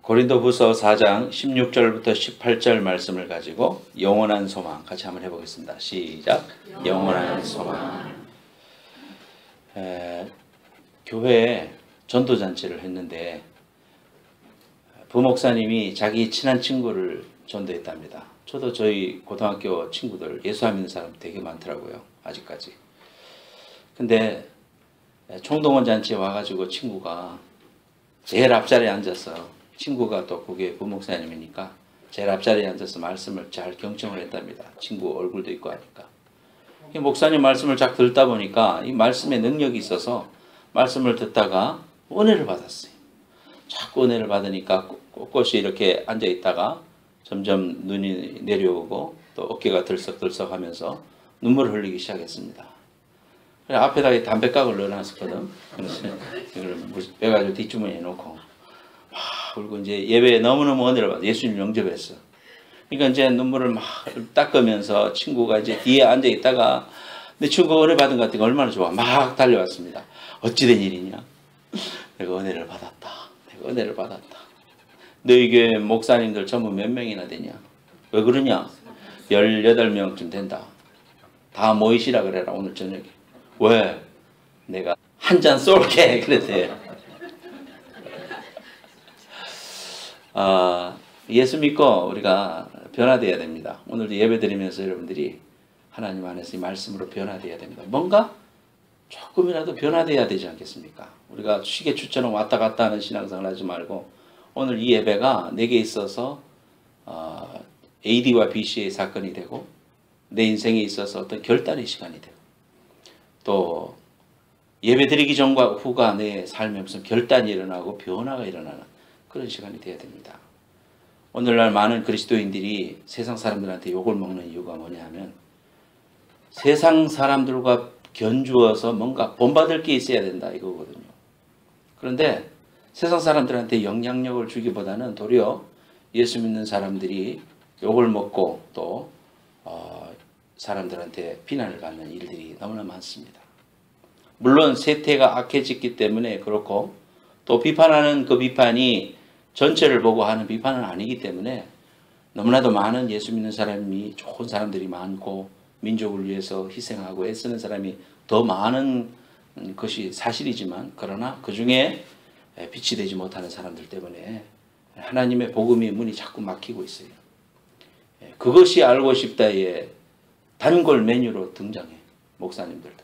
고린도후서 4장 16절부터 18절 말씀을 가지고 영원한 소망 같이 한번 해보겠습니다. 시작. 영원한 소망. 교회에 전도잔치를 했는데 부목사님이 자기 친한 친구를 전도했답니다. 저도 저희 고등학교 친구들 예수 안 믿는 사람 되게 많더라고요. 아직까지. 근데 총동원 잔치에 와가지고 친구가 제일 앞자리에 앉아서 친구가 또 그게 부목사님이니까 제일 앞자리에 앉아서 말씀을 잘 경청을 했답니다. 친구 얼굴도 있고 하니까. 목사님 말씀을 쫙 듣다 보니까 이 말씀에 능력이 있어서 말씀을 듣다가 은혜를 받았어요. 자꾸 은혜를 받으니까 꼿꼿이 이렇게 앉아 있다가 점점 눈이 내려오고 또 어깨가 들썩들썩 하면서 눈물을 흘리기 시작했습니다. 앞에다 담배각을 넣어놨었거든. 이걸 빼가지고 뒷주머니에 놓고 그리고 이제 예배에 너무너무 은혜를 받아 예수님 영접했어. 그러니까 이제 눈물을 막 닦으면서 친구가 이제 뒤에 앉아 있다가 내 친구가 은혜 받은 것 같으니까 얼마나 좋아. 막 달려왔습니다. 어찌된 일이냐? 내가 은혜를 받았다. 내가 은혜를 받았다. 너희 교회 목사님들 전부 몇 명이나 되냐? 왜 그러냐? 18명쯤 된다. 다 모이시라 그래라 오늘 저녁에. 왜? 내가 한 잔 쏠게 그랬대요. 예수 믿고 우리가 변화되어야 됩니다. 오늘도 예배 드리면서 여러분들이 하나님 안에서 이 말씀으로 변화되어야 됩니다. 뭔가 조금이라도 변화되어야 되지 않겠습니까? 우리가 시계추처럼 왔다 갔다 하는 신앙생활 하지 말고 오늘 이 예배가 내게 있어서 AD와 BC의 사건이 되고 내 인생에 있어서 어떤 결단의 시간이 되고 또 예배 드리기 전과 후가 내 삶에 무슨 결단이 일어나고 변화가 일어나는 그런 시간이 되어야 됩니다. 오늘날 많은 그리스도인들이 세상 사람들한테 욕을 먹는 이유가 뭐냐 하면 세상 사람들과 견주어서 뭔가 본받을 게 있어야 된다 이거거든요. 그런데 세상 사람들한테 영향력을 주기보다는 도리어 예수 믿는 사람들이 욕을 먹고 또 사람들한테 비난을 받는 일들이 너무나 많습니다. 물론 세태가 악해졌기 때문에 그렇고 또 비판하는 그 비판이 전체를 보고 하는 비판은 아니기 때문에 너무나도 많은 예수 믿는 사람이 좋은 사람들이 많고 민족을 위해서 희생하고 애쓰는 사람이 더 많은 것이 사실이지만 그러나 그 중에 빛이 되지 못하는 사람들 때문에 하나님의 복음의 문이 자꾸 막히고 있어요. 그것이 알고 싶다의 단골 메뉴로 등장해 목사님들도.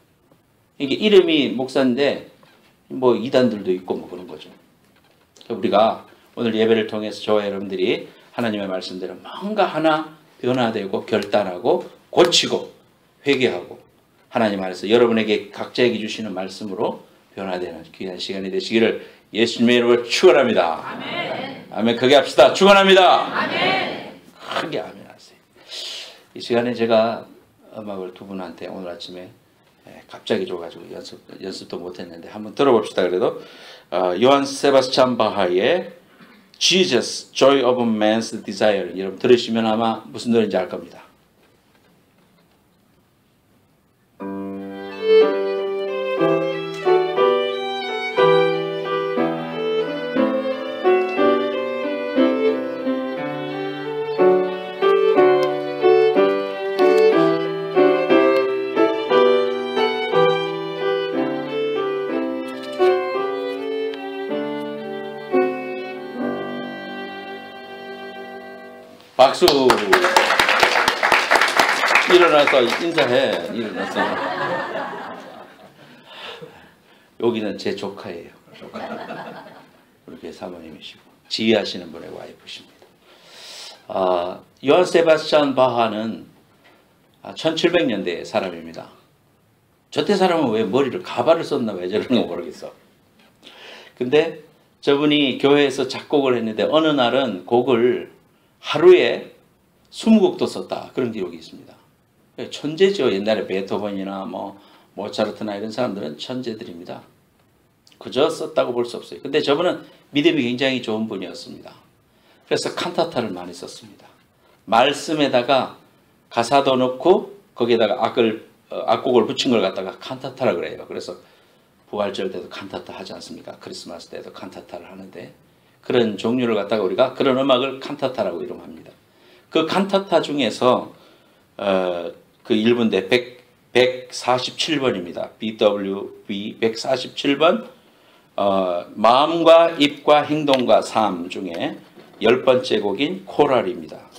이게 이름이 목사인데 뭐 이단들도 있고 뭐 그런 거죠. 우리가 오늘 예배를 통해서 저와 여러분들이 하나님의 말씀대로 뭔가 하나 변화되고 결단하고 고치고 회개하고 하나님 안에서 여러분에게 각자에게 주시는 말씀으로 변화되는 귀한 시간이 되시기를 예수님의 이름으로 축원합니다. 아멘. 아멘. 크게 합시다. 축원합니다. 아멘. 크게 아멘 하세요. 이 시간에 제가 음악을 두 분한테 오늘 아침에 갑자기 줘가지고 연습도 못했는데 한번 들어봅시다. 그래도 요한 세바스찬 바하의 Jesus, Joy of Man's Desire 여러분 들으시면 아마 무슨 노래인지 알 겁니다. 박수. 일어나서 인사해. 일어나서. 여기는 제 조카예요. 조카. 그렇게 사모님이시고 지휘하시는 분의 와이프십니다. 요한 세바스찬 바하는 1700년대 사람입니다. 저때 사람은 왜 머리를 가발을 썼나 왜 저러는 거 모르겠어. 근데 저분이 교회에서 작곡을 했는데 어느 날은 곡을 하루에 20곡도 썼다. 그런 기록이 있습니다. 천재죠. 옛날에 베토벤이나 뭐 모차르트나 이런 사람들은 천재들입니다. 그저 썼다고 볼 수 없어요. 근데 저분은 믿음이 굉장히 좋은 분이었습니다. 그래서 칸타타를 많이 썼습니다. 말씀에다가 가사도 넣고 거기에다가 악곡을 붙인 걸 갖다가 칸타타라 그래요. 그래서 부활절 때도 칸타타 하지 않습니까? 크리스마스 때도 칸타타를 하는데 그런 종류를 갖다가 우리가 그런 음악을 칸타타라고 이름합니다. 그 칸타타 중에서 그 1분대 147번입니다. BWV 147번 마음과 입과 행동과 삶 중에 10번째 곡인 코랄입니다.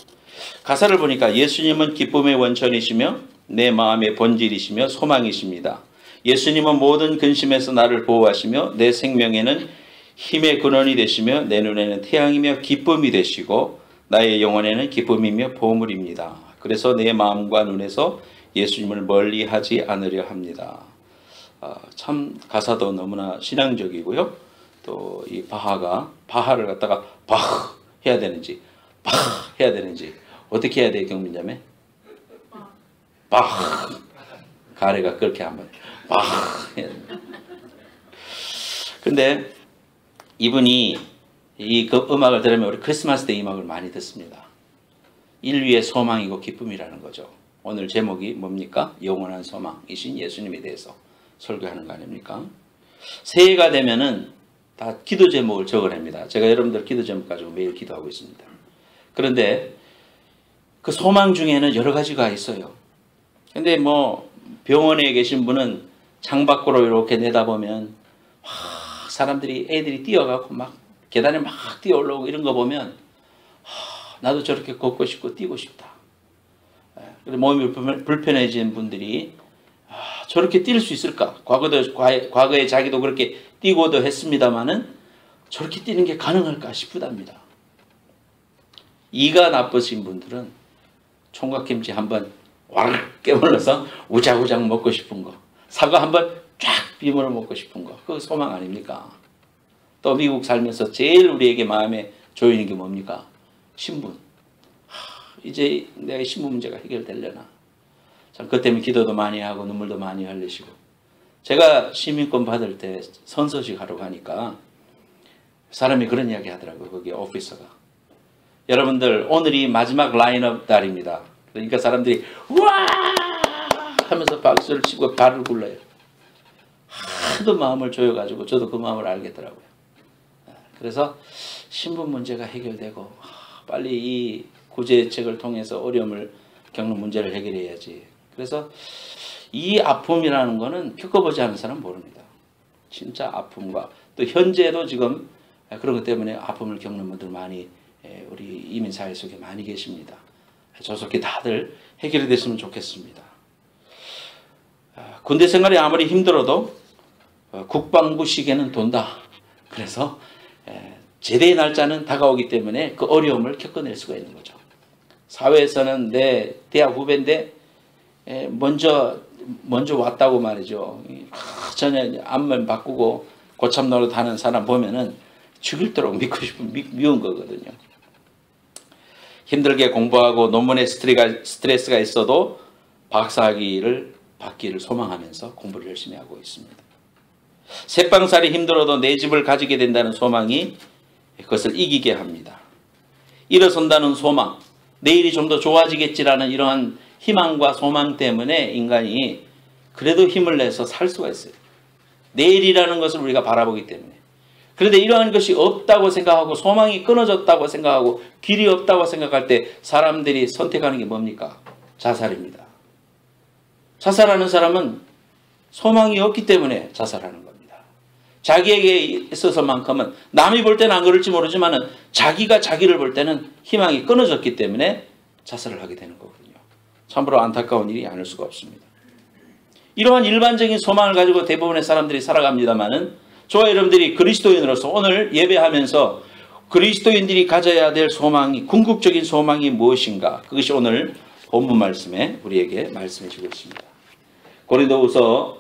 가사를 보니까 예수님은 기쁨의 원천이시며 내 마음의 본질이시며 소망이십니다. 예수님은 모든 근심에서 나를 보호하시며 내 생명에는 힘의 근원이 되시며 내 눈에는 태양이며 기쁨이 되시고 나의 영혼에는 기쁨이며 보물입니다. 그래서 내 마음과 눈에서 예수님을 멀리하지 않으려 합니다. 참 가사도 너무나 신앙적이고요. 또 이 바하를 갖다가 바흐 해야 되는지 바흐 해야 되는지 어떻게 해야 돼요, 경민자매? 바흐. 가래가 그렇게 한번 바흐 해야 됩니다. 근데 이분이 그 음악을 들으면 우리 크리스마스 때 이 음악을 많이 듣습니다. 인류의 소망이고 기쁨이라는 거죠. 오늘 제목이 뭡니까? 영원한 소망이신 예수님에 대해서 설교하는 거 아닙니까? 새해가 되면은 다 기도 제목을 적어냅니다. 제가 여러분들 기도 제목 가지고 매일 기도하고 있습니다. 그런데 그 소망 중에는 여러 가지가 있어요. 근데 뭐 병원에 계신 분은 창밖으로 이렇게 내다보면 사람들이 애들이 뛰어가고 막 계단에 막 뛰어 올라오고 이런 거 보면 나도 저렇게 걷고 싶고 뛰고 싶다. 몸이 불편해진 분들이 저렇게 뛸 수 있을까? 과거에 자기도 그렇게 뛰고도 했습니다마는 저렇게 뛰는 게 가능할까 싶답니다. 이가 나쁘신 분들은 총각김치 한번 와락 깨물어서 우작우작 먹고 싶은 거, 사과 한번 쫙 비물어 먹고 싶은 거, 그거 소망 아닙니까? 또 미국 살면서 제일 우리에게 마음에 조이는 게 뭡니까? 신분. 이제 내가 신분 문제가 해결되려나? 참 그 때문에 기도도 많이 하고 눈물도 많이 흘리시고. 제가 시민권 받을 때 선서식 하러 가니까 사람이 그런 이야기 하더라고요. 거기 오피서가. 여러분들 오늘이 마지막 라인업 날입니다. 그러니까 사람들이 우와 하면서 박수를 치고 발을 굴러요. 하도 마음을 조여가지고 저도 그 마음을 알겠더라고요. 그래서 신분 문제가 해결되고 빨리 이 구제책을 통해서 어려움을 겪는 문제를 해결해야지. 그래서 이 아픔이라는 거는 겪어보지 않은 사람은 모릅니다. 진짜 아픔과 또 현재도 지금 그런 것 때문에 아픔을 겪는 분들 많이 우리 이민사회 속에 많이 계십니다. 조속히 다들 해결이 됐으면 좋겠습니다. 군대 생활이 아무리 힘들어도 국방부 시계는 돈다. 그래서 제대의 날짜는 다가오기 때문에 그 어려움을 겪어낼 수가 있는 거죠. 사회에서는 내 대학 후배인데 먼저 왔다고 말이죠. 전혀 앞면 바꾸고 고참 노릇 하는 사람 보면은 죽일도록 믿고 싶은 미운 거거든요. 힘들게 공부하고 논문에 스트레스가 있어도 박사학위를 받기를 소망하면서 공부를 열심히 하고 있습니다. 새빵살이 힘들어도 내 집을 가지게 된다는 소망이 그것을 이기게 합니다. 일어선다는 소망, 내일이 좀 더 좋아지겠지라는 이러한 희망과 소망 때문에 인간이 그래도 힘을 내서 살 수가 있어요. 내일이라는 것을 우리가 바라보기 때문에. 그런데 이러한 것이 없다고 생각하고 소망이 끊어졌다고 생각하고 길이 없다고 생각할 때 사람들이 선택하는 게 뭡니까? 자살입니다. 자살하는 사람은 소망이 없기 때문에 자살하는 겁니다. 자기에게 있어서만큼은 남이 볼 때는 안 그럴지 모르지만 자기가 자기를 볼 때는 희망이 끊어졌기 때문에 자살을 하게 되는 거거든요. 참으로 안타까운 일이 아닐 수가 없습니다. 이러한 일반적인 소망을 가지고 대부분의 사람들이 살아갑니다마는 저와 여러분들이 그리스도인으로서 오늘 예배하면서 그리스도인들이 가져야 될 소망이 궁극적인 소망이 무엇인가? 그것이 오늘 본문 말씀에 우리에게 말씀해 주고 있습니다. 고린도후서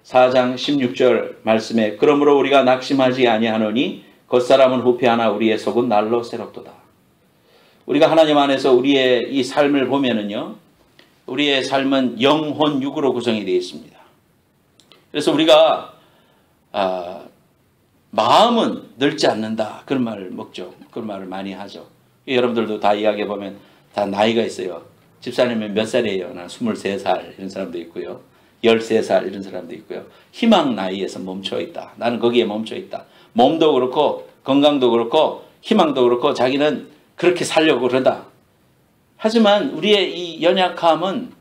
4장 16절 말씀에 그러므로 우리가 낙심하지 아니하노니 겉사람은 후패하나 우리의 속은 날로 새롭도다. 우리가 하나님 안에서 우리의 이 삶을 보면은요, 우리의 삶은 영혼 육으로 구성이 되어 있습니다. 그래서 우리가 마음은 늙지 않는다 그런 말을 먹죠. 그런 말을 많이 하죠. 여러분들도 다 이야기해 보면 다 나이가 있어요. 집사님은 몇 살이에요? 난 23살 이런 사람도 있고요. 13살 이런 사람도 있고요. 희망 나이에서 멈춰 있다. 나는 거기에 멈춰 있다. 몸도 그렇고 건강도 그렇고 희망도 그렇고 자기는 그렇게 살려고 그런다. 하지만 우리의 이 연약함은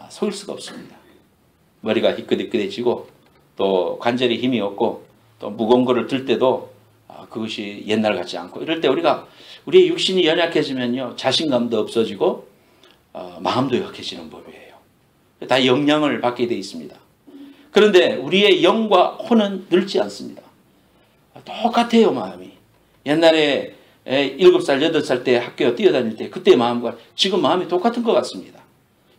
속일 수가 없습니다. 머리가 희끗희끗해지고 또 관절에 힘이 없고 또 무거운 거를 들 때도 그것이 옛날 같지 않고 이럴 때 우리의 육신이 연약해지면요 자신감도 없어지고 마음도 약해지는 법이에요. 다 영향을 받게 돼 있습니다. 그런데 우리의 영과 혼은 늙지 않습니다. 똑같아요. 마음이 옛날에 7살 8살 때 학교 뛰어다닐 때 그때의 마음과 지금 마음이 똑같은 것 같습니다.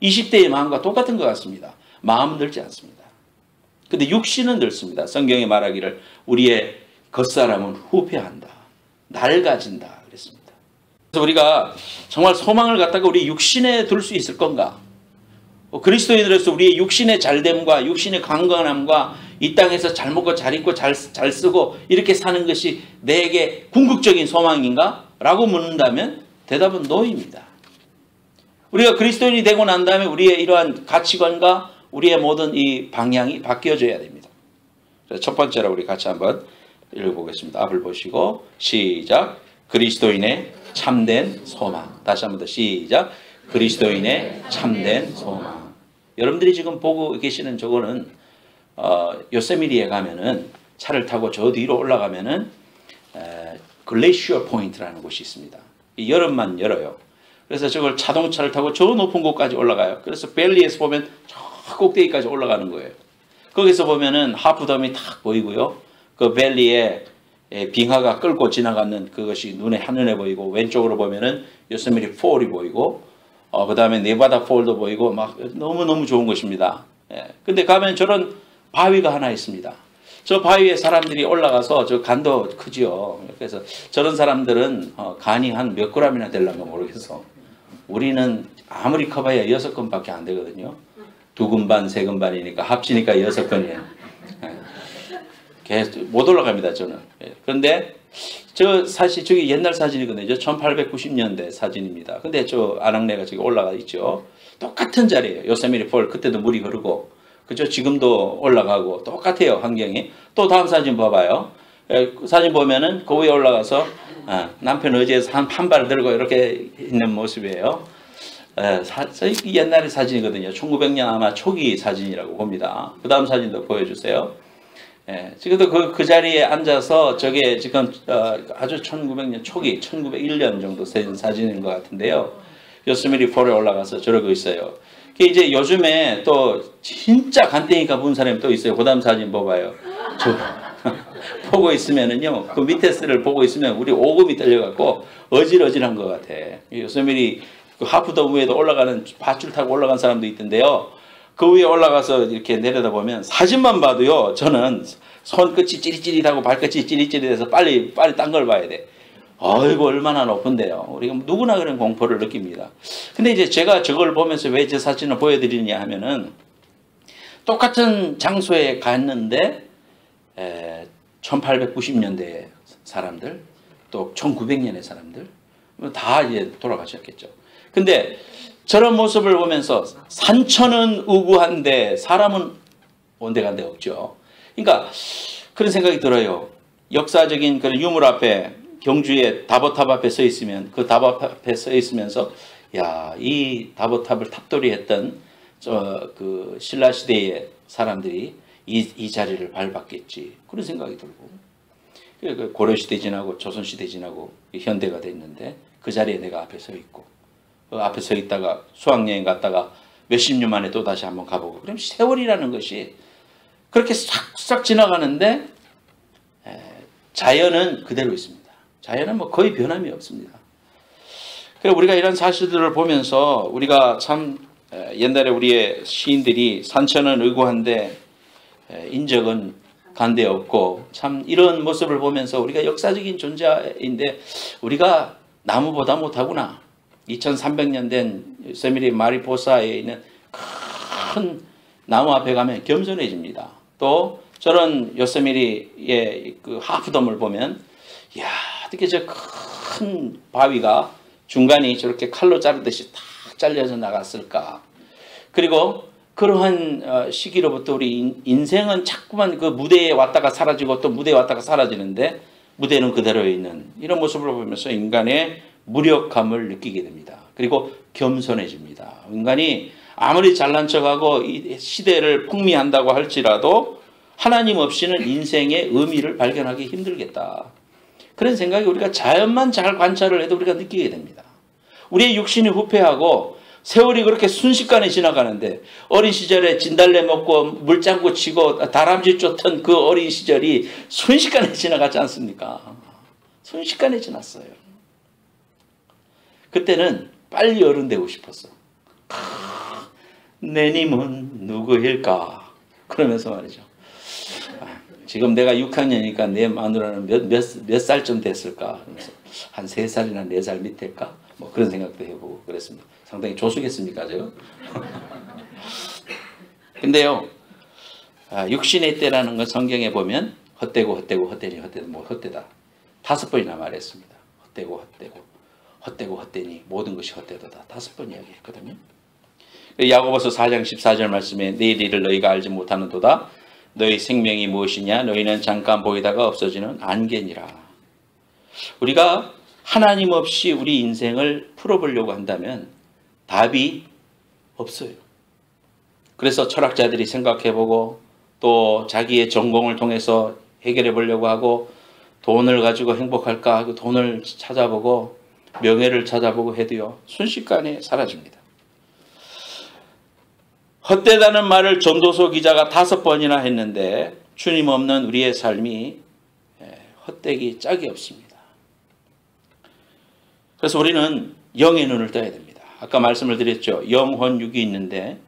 20대의 마음과 똑같은 것 같습니다. 마음은 늙지 않습니다. 근데 육신은 늙습니다. 성경이 말하기를 우리의 겉사람은 후패한다. 낡아진다 그랬습니다. 그래서 우리가 정말 소망을 갖다가 우리 육신에 둘 수 있을 건가? 그리스도인으로서 우리의 육신의 잘됨과 육신의 강건함과 이 땅에서 잘 먹고 잘 입고 잘 쓰고 이렇게 사는 것이 내게 궁극적인 소망인가? 라고 묻는다면 대답은 노입니다. 우리가 그리스도인이 되고 난 다음에 우리의 이러한 가치관과 우리의 모든 이 방향이 바뀌어져야 됩니다. 첫 번째로 우리 같이 한번 읽어보겠습니다. 앞을 보시고 시작. 그리스도인의 참된 소망. 다시 한번 더 시작. 그리스도인의 참된 소망. 여러분들이 지금 보고 계시는 저거는 요세미리에 가면은 차를 타고 저 뒤로 올라가면은 글래시어 포인트라는 곳이 있습니다. 여름만 열어요. 그래서 저걸 자동차를 타고 저 높은 곳까지 올라가요. 그래서 벨리에서 보면 저 꼭대기까지 올라가는 거예요. 거기서 보면은 하프덤이 탁 보이고요. 그 벨리에 빙하가 끓고 지나가는 그것이 한눈에 보이고 왼쪽으로 보면은 요세미리 폴이 보이고 그 다음에 네바다 폴도 보이고 막 너무너무 좋은 곳입니다. 근데 가면 저런 바위가 하나 있습니다. 저 바위에 사람들이 올라가서 저 간도 크지요. 그래서 저런 사람들은 간이 한 몇 그램이나 되려면 모르겠어. 우리는 아무리 커봐야 6건밖에 안 되거든요. 2근 반, 3근 반이니까 합치니까 6건이에요. 계속 못 올라갑니다, 저는. 그런데 저 사실 저기 옛날 사진이거든요. 1890년대 사진입니다. 근데 저 아낙네가 저기 올라가 있죠. 똑같은 자리예요. 요세미리 폴 그때도 물이 흐르고 그죠? 지금도 올라가고 똑같아요. 환경이. 또 다음 사진 봐봐요. 그 사진 보면은 그 위에 올라가서 남편 의지에서 한 발 들고 이렇게 있는 모습이에요. 옛날의 사진이거든요. 1900년 아마 초기 사진이라고 봅니다. 그 다음 사진도 보여주세요. 지금도 그 자리에 앉아서 저게 지금 아주 1900년 초기 1901년 정도 된 사진인 것 같은데요. 요스미리 폴에 올라가서 저러고 있어요. 이제 요즘에 또 진짜 간땡이가 부은 사람이 또 있어요. 그 다음 사진 봐봐요. 보고 있으면은요, 그 밑에 스를 보고 있으면 우리 오금이 떨려갖고 어질어질한 것 같아. 요스미리 그 하프덤 위에도 올라가는 밧줄 타고 올라간 사람도 있던데요. 그 위에 올라가서 이렇게 내려다보면 사진만 봐도요, 저는 손끝이 찌릿찌릿하고 발끝이 찌릿찌릿해서 빨리 딴 걸 봐야 돼. 아이고 얼마나 높은데요. 우리가 누구나 그런 공포를 느낍니다. 근데 이제 제가 저걸 보면서 왜 저 사진을 보여드리냐 하면은 똑같은 장소에 갔는데 1890년대 사람들 또 1900년의 사람들 다 이제 돌아가셨겠죠. 근데 저런 모습을 보면서 산천은 우구한데 사람은 온데간데 없죠. 그러니까 그런 생각이 들어요. 역사적인 그런 유물 앞에 경주에 다보탑 앞에 서 있으면 그 다보탑 앞에 서 있으면서 야, 이 다보탑을 탑돌이했던 그 신라 시대의 사람들이 이 자리를 밟았겠지 그런 생각이 들고 고려 시대 지나고 조선 시대 지나고 현대가 됐는데 그 자리에 내가 앞에 서 있고 그 앞에 서 있다가 수학여행 갔다가 몇십 년 만에 또 다시 한번 가보고 그럼 세월이라는 것이 그렇게 싹싹 지나가는데 자연은 그대로 있습니다. 자연은 뭐 거의 변함이 없습니다. 그러니까 우리가 이런 사실들을 보면서 우리가 참 옛날에 우리의 시인들이 산천은 의구한데 인적은 간데 없고 참 이런 모습을 보면서 우리가 역사적인 존재인데 우리가 나무보다 못하구나. 2300년 된 요세미리 마리포사에 있는 큰 나무 앞에 가면 겸손해집니다. 또 저런 요세미리의 그 하프덤을 보면 이야 어떻게 저 큰 바위가 중간이 저렇게 칼로 자르듯이 탁 잘려서 나갔을까. 그리고 그러한 시기로부터 우리 인생은 자꾸만 그 무대에 왔다가 사라지고 또 무대에 왔다가 사라지는데 무대는 그대로 있는 이런 모습을 보면서 인간의 무력함을 느끼게 됩니다. 그리고 겸손해집니다. 인간이 아무리 잘난 척하고 이 시대를 풍미한다고 할지라도 하나님 없이는 인생의 의미를 발견하기 힘들겠다. 그런 생각이 우리가 자연만 잘 관찰을 해도 우리가 느끼게 됩니다. 우리의 육신이 후패하고 세월이 그렇게 순식간에 지나가는데 어린 시절에 진달래 먹고 물장구 치고 다람쥐 쫓던 그 어린 시절이 순식간에 지나가지 않습니까? 순식간에 지났어요. 그때는 빨리 어른 되고 싶었어. 내님은 누구일까? 그러면서 말이죠. 지금 내가 6학년이니까 내 마누라는 몇 살쯤 됐을까? 그러면서 한 3살이나 4살 밑일까? 뭐 그런 생각도 해보고 그랬습니다. 상당히 조숙했습니까, 제가? 근데요, 육신의 때라는 건 성경에 보면 헛되고 헛되고 헛되니 헛되다, 뭐 헛되다 5번이나 말했습니다. 헛되고 헛되고 헛되고 헛되니 모든 것이 헛되다 5번 이야기했거든요. 야고보서 4장 14절 말씀에 내일 일을 너희가 알지 못하는도다. 너희 생명이 무엇이냐? 너희는 잠깐 보이다가 없어지는 안개니라. 우리가 하나님 없이 우리 인생을 풀어보려고 한다면 답이 없어요. 그래서 철학자들이 생각해보고 또 자기의 전공을 통해서 해결해 보려고 하고 돈을 가지고 행복할까 하고 돈을 찾아보고 명예를 찾아보고 해도요, 순식간에 사라집니다. 헛되다는 말을 전도서 기자가 5번이나 했는데 주님 없는 우리의 삶이 헛되기 짝이 없습니다. 그래서 우리는 영의 눈을 떠야 됩니다. 아까 말씀을 드렸죠. 영혼, 육이 있는데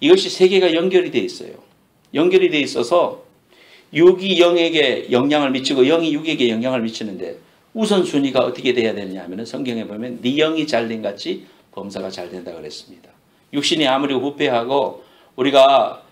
이것이 세 개가 연결이 되어 있어요. 연결이 되어 있어서 육이 영에게 영향을 미치고 영이 육에게 영향을 미치는데 우선순위가 어떻게 돼야 되느냐 하면 성경에 보면 네 영이 잘된 같이 범사가 잘 된다 그랬습니다. 육신이 아무리 후패하고 우리가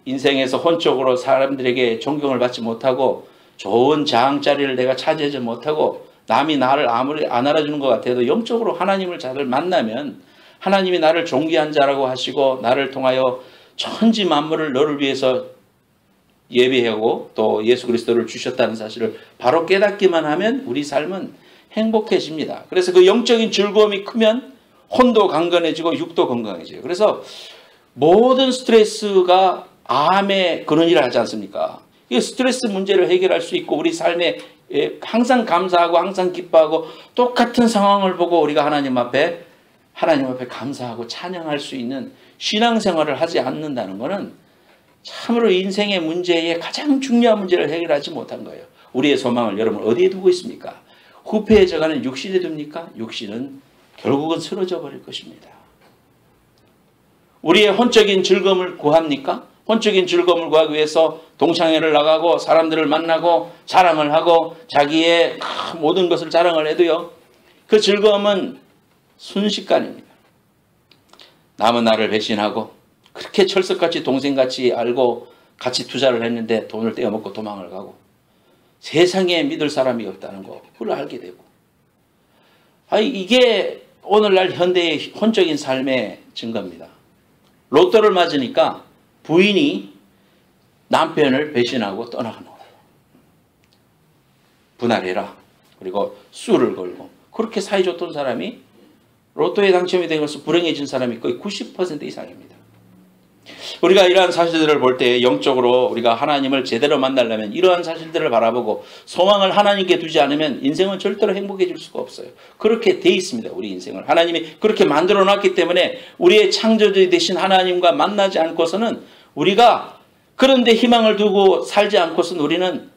인생에서 혼적으로 사람들에게 존경을 받지 못하고 좋은 자항자리를 내가 차지하지 못하고 남이 나를 아무리 안 알아주는 것 같아도 영적으로 하나님을 잘 만나면 하나님이 나를 존귀한 자라고 하시고 나를 통하여 천지 만물을 너를 위해서 예배하고 또 예수 그리스도를 주셨다는 사실을 바로 깨닫기만 하면 우리 삶은 행복해집니다. 그래서 그 영적인 즐거움이 크면 혼도 강건해지고 육도 건강해져요. 그래서 모든 스트레스가 암의 근원이라 하지 않습니까? 이 스트레스 문제를 해결할 수 있고 우리 삶에 항상 감사하고 항상 기뻐하고 똑같은 상황을 보고 우리가 하나님 앞에 감사하고 찬양할 수 있는 신앙생활을 하지 않는다는 것은 참으로 인생의 문제에 가장 중요한 문제를 해결하지 못한 거예요. 우리의 소망을 여러분 어디에 두고 있습니까? 후패해져가는 육신에 둡니까? 육신은 결국은 쓰러져 버릴 것입니다. 우리의 혼적인 즐거움을 구합니까? 혼적인 즐거움을 구하기 위해서 동창회를 나가고 사람들을 만나고 자랑을 하고 자기의 모든 것을 자랑을 해도요, 그 즐거움은 순식간입니다. 남은 나를 배신하고 그렇게 철석같이 동생같이 알고 같이 투자를 했는데 돈을 떼어먹고 도망을 가고 세상에 믿을 사람이 없다는 거 그걸 알게 되고, 이게 오늘날 현대의 혼적인 삶의 증거입니다. 로또를 맞으니까 부인이 남편을 배신하고 떠나가는 거예요. 분할해라. 그리고 수를 걸고 그렇게 사이 좋던 사람이 로또에 당첨이 된 것은 불행해진 사람이 거의 90% 이상입니다. 우리가 이러한 사실들을 볼 때 영적으로 우리가 하나님을 제대로 만나려면 이러한 사실들을 바라보고 소망을 하나님께 두지 않으면 인생은 절대로 행복해질 수가 없어요. 그렇게 돼 있습니다. 우리 인생을 하나님이 그렇게 만들어 놨기 때문에 우리의 창조주 되신 하나님과 만나지 않고서는 우리가 그런데 희망을 두고 살지 않고서는 우리는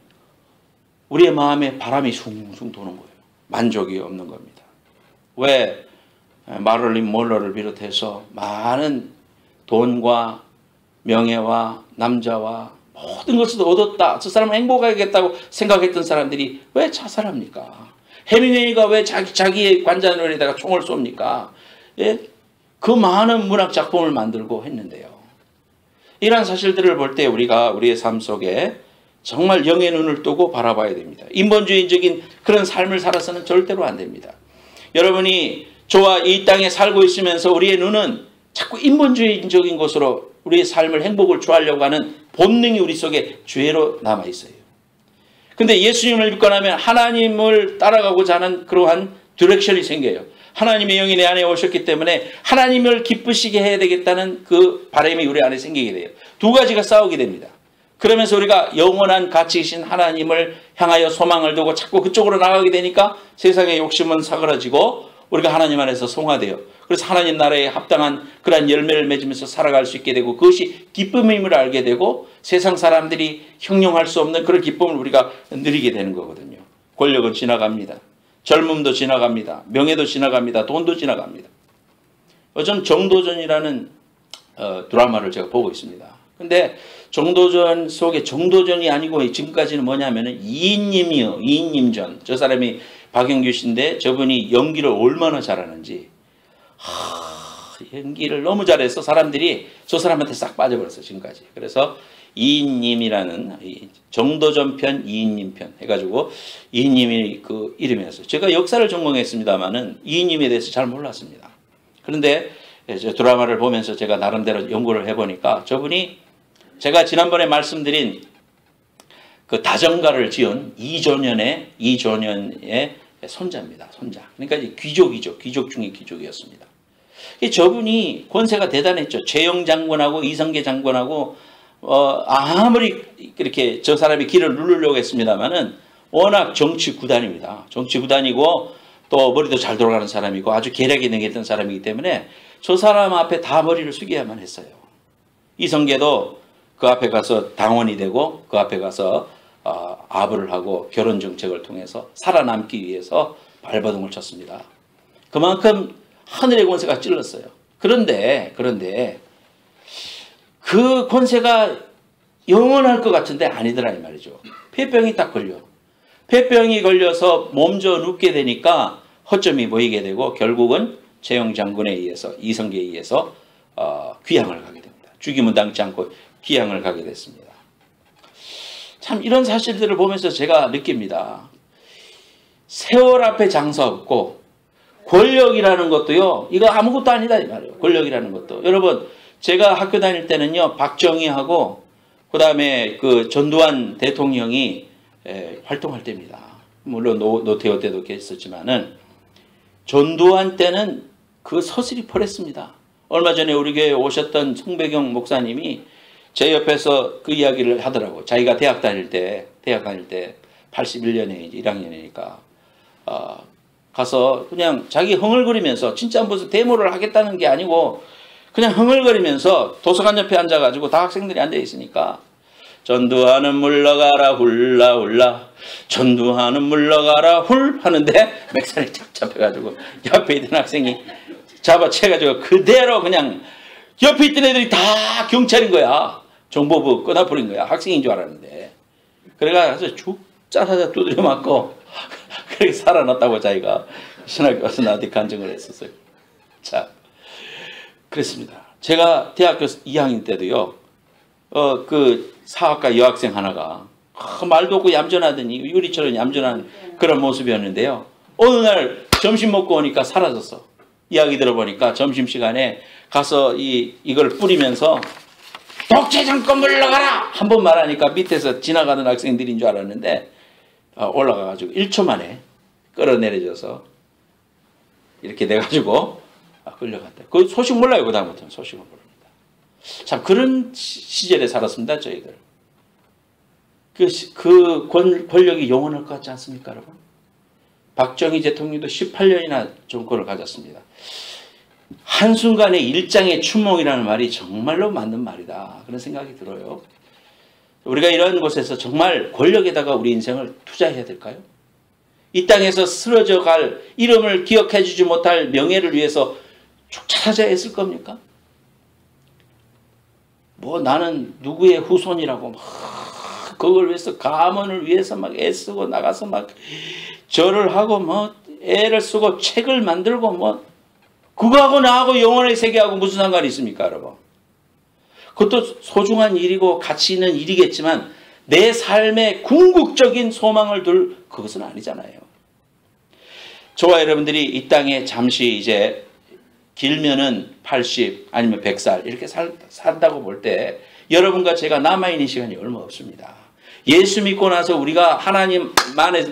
우리의 마음에 바람이 숭숭 도는 거예요. 만족이 없는 겁니다. 왜 마를린 몰러를 비롯해서 많은 돈과 명예와 남자와 모든 것을 얻었다, 저 사람은 행복하겠다고 생각했던 사람들이 왜 자살합니까? 해밍웨이가 왜 자기의 관자놀이에다가 총을 쏩니까? 예? 그 많은 문학 작품을 만들고 했는데요. 이러한 사실들을 볼 때 우리가 우리의 삶 속에 정말 영의 눈을 뜨고 바라봐야 됩니다. 인본주의적인 그런 삶을 살아서는 절대로 안 됩니다. 여러분이 저와 이 땅에 살고 있으면서 우리의 눈은 자꾸 인본주의적인 것으로 우리의 삶을 행복을 추하려고 하는 본능이 우리 속에 죄로 남아 있어요. 근데 예수님을 믿고 나면 하나님을 따라가고자 하는 그러한 디렉션이 생겨요. 하나님의 영이 내 안에 오셨기 때문에 하나님을 기쁘시게 해야 되겠다는 그 바람이 우리 안에 생기게 돼요. 두 가지가 싸우게 됩니다. 그러면서 우리가 영원한 가치이신 하나님을 향하여 소망을 두고 자꾸 그쪽으로 나가게 되니까 세상의 욕심은 사그라지고 우리가 하나님 안에서 송화돼요. 그래서 하나님 나라에 합당한 그러한 열매를 맺으면서 살아갈 수 있게 되고 그것이 기쁨임을 알게 되고 세상 사람들이 형용할 수 없는 그런 기쁨을 우리가 누리게 되는 거거든요. 권력은 지나갑니다. 젊음도 지나갑니다. 명예도 지나갑니다. 돈도 지나갑니다. 요즘 정도전이라는 드라마를 제가 보고 있습니다. 근데 정도전 속에 정도전이 아니고 지금까지는 뭐냐면은 이인님이요. 이인님전. 저 사람이 박영규 씨인데 저분이 연기를 얼마나 잘하는지. 연기를 너무 잘해서 사람들이 저 사람한테 싹 빠져버렸어요. 지금까지. 그래서 이인님이라는 정도전 편, 이인님 편 해가지고 이인님이 그 이름이었어요. 제가 역사를 전공했습니다만은 이인님에 대해서 잘 몰랐습니다. 그런데 드라마를 보면서 제가 나름대로 연구를 해보니까 저분이 제가 지난번에 말씀드린 그 다정가를 지은 이조년의 손자입니다. 손자. 그러니까 이제 귀족이죠. 귀족 중에 귀족이었습니다. 저분이 권세가 대단했죠. 최영 장군하고 이성계 장군하고 아무리 그렇게 저 사람이 길을 누르려고 했습니다만은 워낙 정치 구단입니다. 정치 구단이고 또 머리도 잘 돌아가는 사람이고 아주 계략이 능했던 사람이기 때문에 저 사람 앞에 다 머리를 숙여야만 했어요. 이성계도 그 앞에 가서 당원이 되고 그 앞에 가서 아부를 하고 결혼 정책을 통해서 살아남기 위해서 발버둥을 쳤습니다. 그만큼 하늘의 권세가 찔렀어요. 그런데 그 권세가 영원할 것 같은데 아니더라 이 말이죠. 폐병이 딱 걸려. 폐병이 걸려서 몸져 눕게 되니까 허점이 보이게 되고 결국은 최영 장군에 의해서 이성계에 의해서 귀향을 가게 됩니다. 죽임은 당치 않고 귀향을 가게 됐습니다. 참 이런 사실들을 보면서 제가 느낍니다. 세월 앞에 장사 없고 권력이라는 것도요. 이거 아무것도 아니다 이 말이에요. 권력이라는 것도. 여러분 제가 학교 다닐 때는요. 박정희하고 그 다음에 그 전두환 대통령이 활동할 때입니다. 물론 노태우 때도 계셨지만은 전두환 때는 그 서슬이 펄했습니다. 얼마 전에 우리 교회에 오셨던 송배경 목사님이 제 옆에서 그 이야기를 하더라고. 자기가 대학 다닐 때 81년에 이제 1학년이니까 가서 그냥 자기 흥얼거리면서 진짜 무슨 데모를 하겠다는 게 아니고 그냥 흥얼거리면서 도서관 옆에 앉아가지고 다 학생들이 앉아 있으니까 전두환은 물러가라 훌라 훌라 전두환은 물러가라 훌 하는데 맥살이 착 잡혀가지고 옆에 있던 학생이 잡아채가지고 그대로 그냥 옆에 있던 애들이 다 경찰인 거야. 정보부 끊어버린 거야. 학생인 줄 알았는데. 그래가지고 죽자사자 두드려 맞고 그렇게 살아났다고 자기가 신학교 와서 나한테 간증을 했었어요. 자, 그랬습니다. 제가 대학교 2학년 때도요. 그 사학과 여학생 하나가 말도 없고 얌전하더니 유리처럼 얌전한 그런 모습이었는데요. 어느 날 점심 먹고 오니까 사라졌어. 이야기 들어보니까 점심시간에 가서 이걸 뿌리면서 독재 정권 물러가라! 한 번 말하니까 밑에서 지나가는 학생들인 줄 알았는데 올라가가지고 1초 만에 끌어내려져서 이렇게 돼가지고 끌려갔다. 그 소식 몰라요. 그 다음부터는 소식을 모릅니다. 참 그런 시절에 살았습니다. 저희들. 그 권력이 영원할 것 같지 않습니까 여러분? 박정희 대통령도 18년이나 정권을 가졌습니다. 한순간에 일장의 춘몽이라는 말이 정말로 맞는 말이다. 그런 생각이 들어요. 우리가 이런 곳에서 정말 권력에다가 우리 인생을 투자해야 될까요? 이 땅에서 쓰러져 갈 이름을 기억해 주지 못할 명예를 위해서 쭉 찾아야 했을 겁니까? 뭐 나는 누구의 후손이라고 막 그걸 위해서 가문을 위해서 막 애쓰고 나가서 막 절을 하고 뭐 애를 쓰고 책을 만들고 뭐 그거하고 나하고 영혼의 세계하고 무슨 상관이 있습니까 여러분? 그것도 소중한 일이고 가치 있는 일이겠지만 내 삶의 궁극적인 소망을 둘 그것은 아니잖아요. 저와 여러분들이 이 땅에 잠시 이제 길면은 80 아니면 100살 이렇게 산다고 볼 때 여러분과 제가 남아있는 시간이 얼마 없습니다. 예수 믿고 나서 우리가 하나님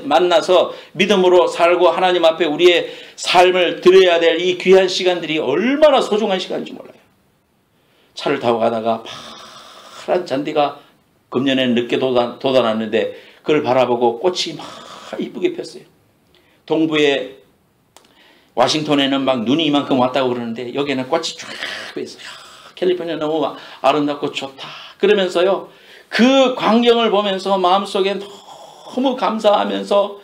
만나서 믿음으로 살고 하나님 앞에 우리의 삶을 드려야 될 이 귀한 시간들이 얼마나 소중한 시간인지 몰라요. 차를 타고 가다가 파란 잔디가 금년에는 늦게 돋아났는데 그걸 바라보고 꽃이 막 이쁘게 폈어요. 동부에 워싱턴에는 막 눈이 이만큼 왔다고 그러는데 여기는 꽃이 쫙 펴있어요. 캘리포니아 너무 아름답고 좋다. 그러면서요, 그 광경을 보면서 마음속에 너무 감사하면서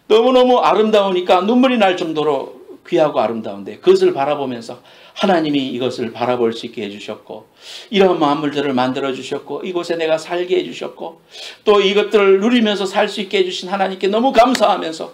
너무너무 아름다우니까 눈물이 날 정도로 귀하고 아름다운데 그것을 바라보면서 하나님이 이것을 바라볼 수 있게 해주셨고 이러한 만물들을 만들어 주셨고 이곳에 내가 살게 해주셨고 또 이것들을 누리면서 살 수 있게 해주신 하나님께 너무 감사하면서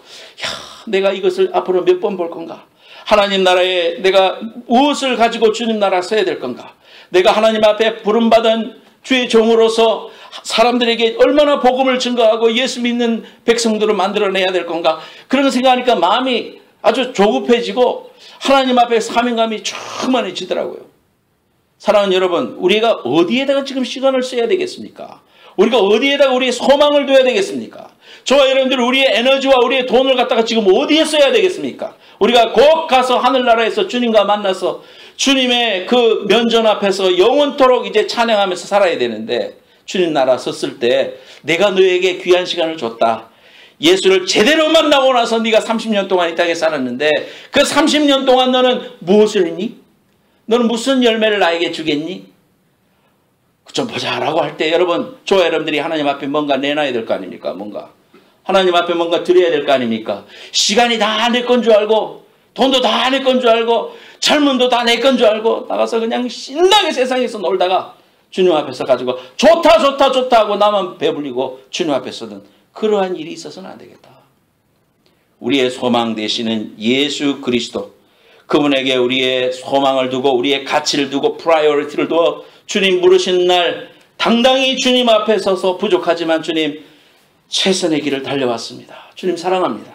내가 이것을 앞으로 몇 번 볼 건가? 하나님 나라에 내가 무엇을 가지고 주님 나라 서야 될 건가? 내가 하나님 앞에 부름받은 주의 종으로서 사람들에게 얼마나 복음을 증거하고 예수 믿는 백성들을 만들어내야 될 건가? 그런 거 생각하니까 마음이 아주 조급해지고 하나님 앞에 사명감이 충만해지더라고요. 사랑하는 여러분, 우리가 어디에다가 지금 시간을 써야 되겠습니까? 우리가 어디에다가 우리의 소망을 둬야 되겠습니까? 저와 여러분들 우리의 에너지와 우리의 돈을 갖다가 지금 어디에 써야 되겠습니까? 우리가 곧 가서 하늘나라에서 주님과 만나서 주님의 그 면전 앞에서 영원토록 이제 찬양하면서 살아야 되는데 주님 나라 섰을 때 내가 너에게 귀한 시간을 줬다. 예수를 제대로 만나고 나서 네가 30년 동안 이 땅에 살았는데 그 30년 동안 너는 무엇을 했니? 너는 무슨 열매를 나에게 주겠니? 좀 보자라고 할 때 여러분, 저와 여러분들이 하나님 앞에 뭔가 내놔야 될 거 아닙니까? 뭔가 하나님 앞에 뭔가 드려야 될 거 아닙니까? 시간이 다 내 건 줄 알고 돈도 다 내 건 줄 알고 젊음도 다 내 건 줄 알고 나가서 그냥 신나게 세상에서 놀다가 주님 앞에서 가지고 좋다 좋다 좋다 하고 나만 배불리고 주님 앞에서는 그러한 일이 있어서는 안 되겠다. 우리의 소망 되시는 예수 그리스도, 그분에게 우리의 소망을 두고 우리의 가치를 두고 프라이어리티를 두어 주님 부르신 날 당당히 주님 앞에 서서 부족하지만 주님 최선의 길을 달려왔습니다. 주님 사랑합니다.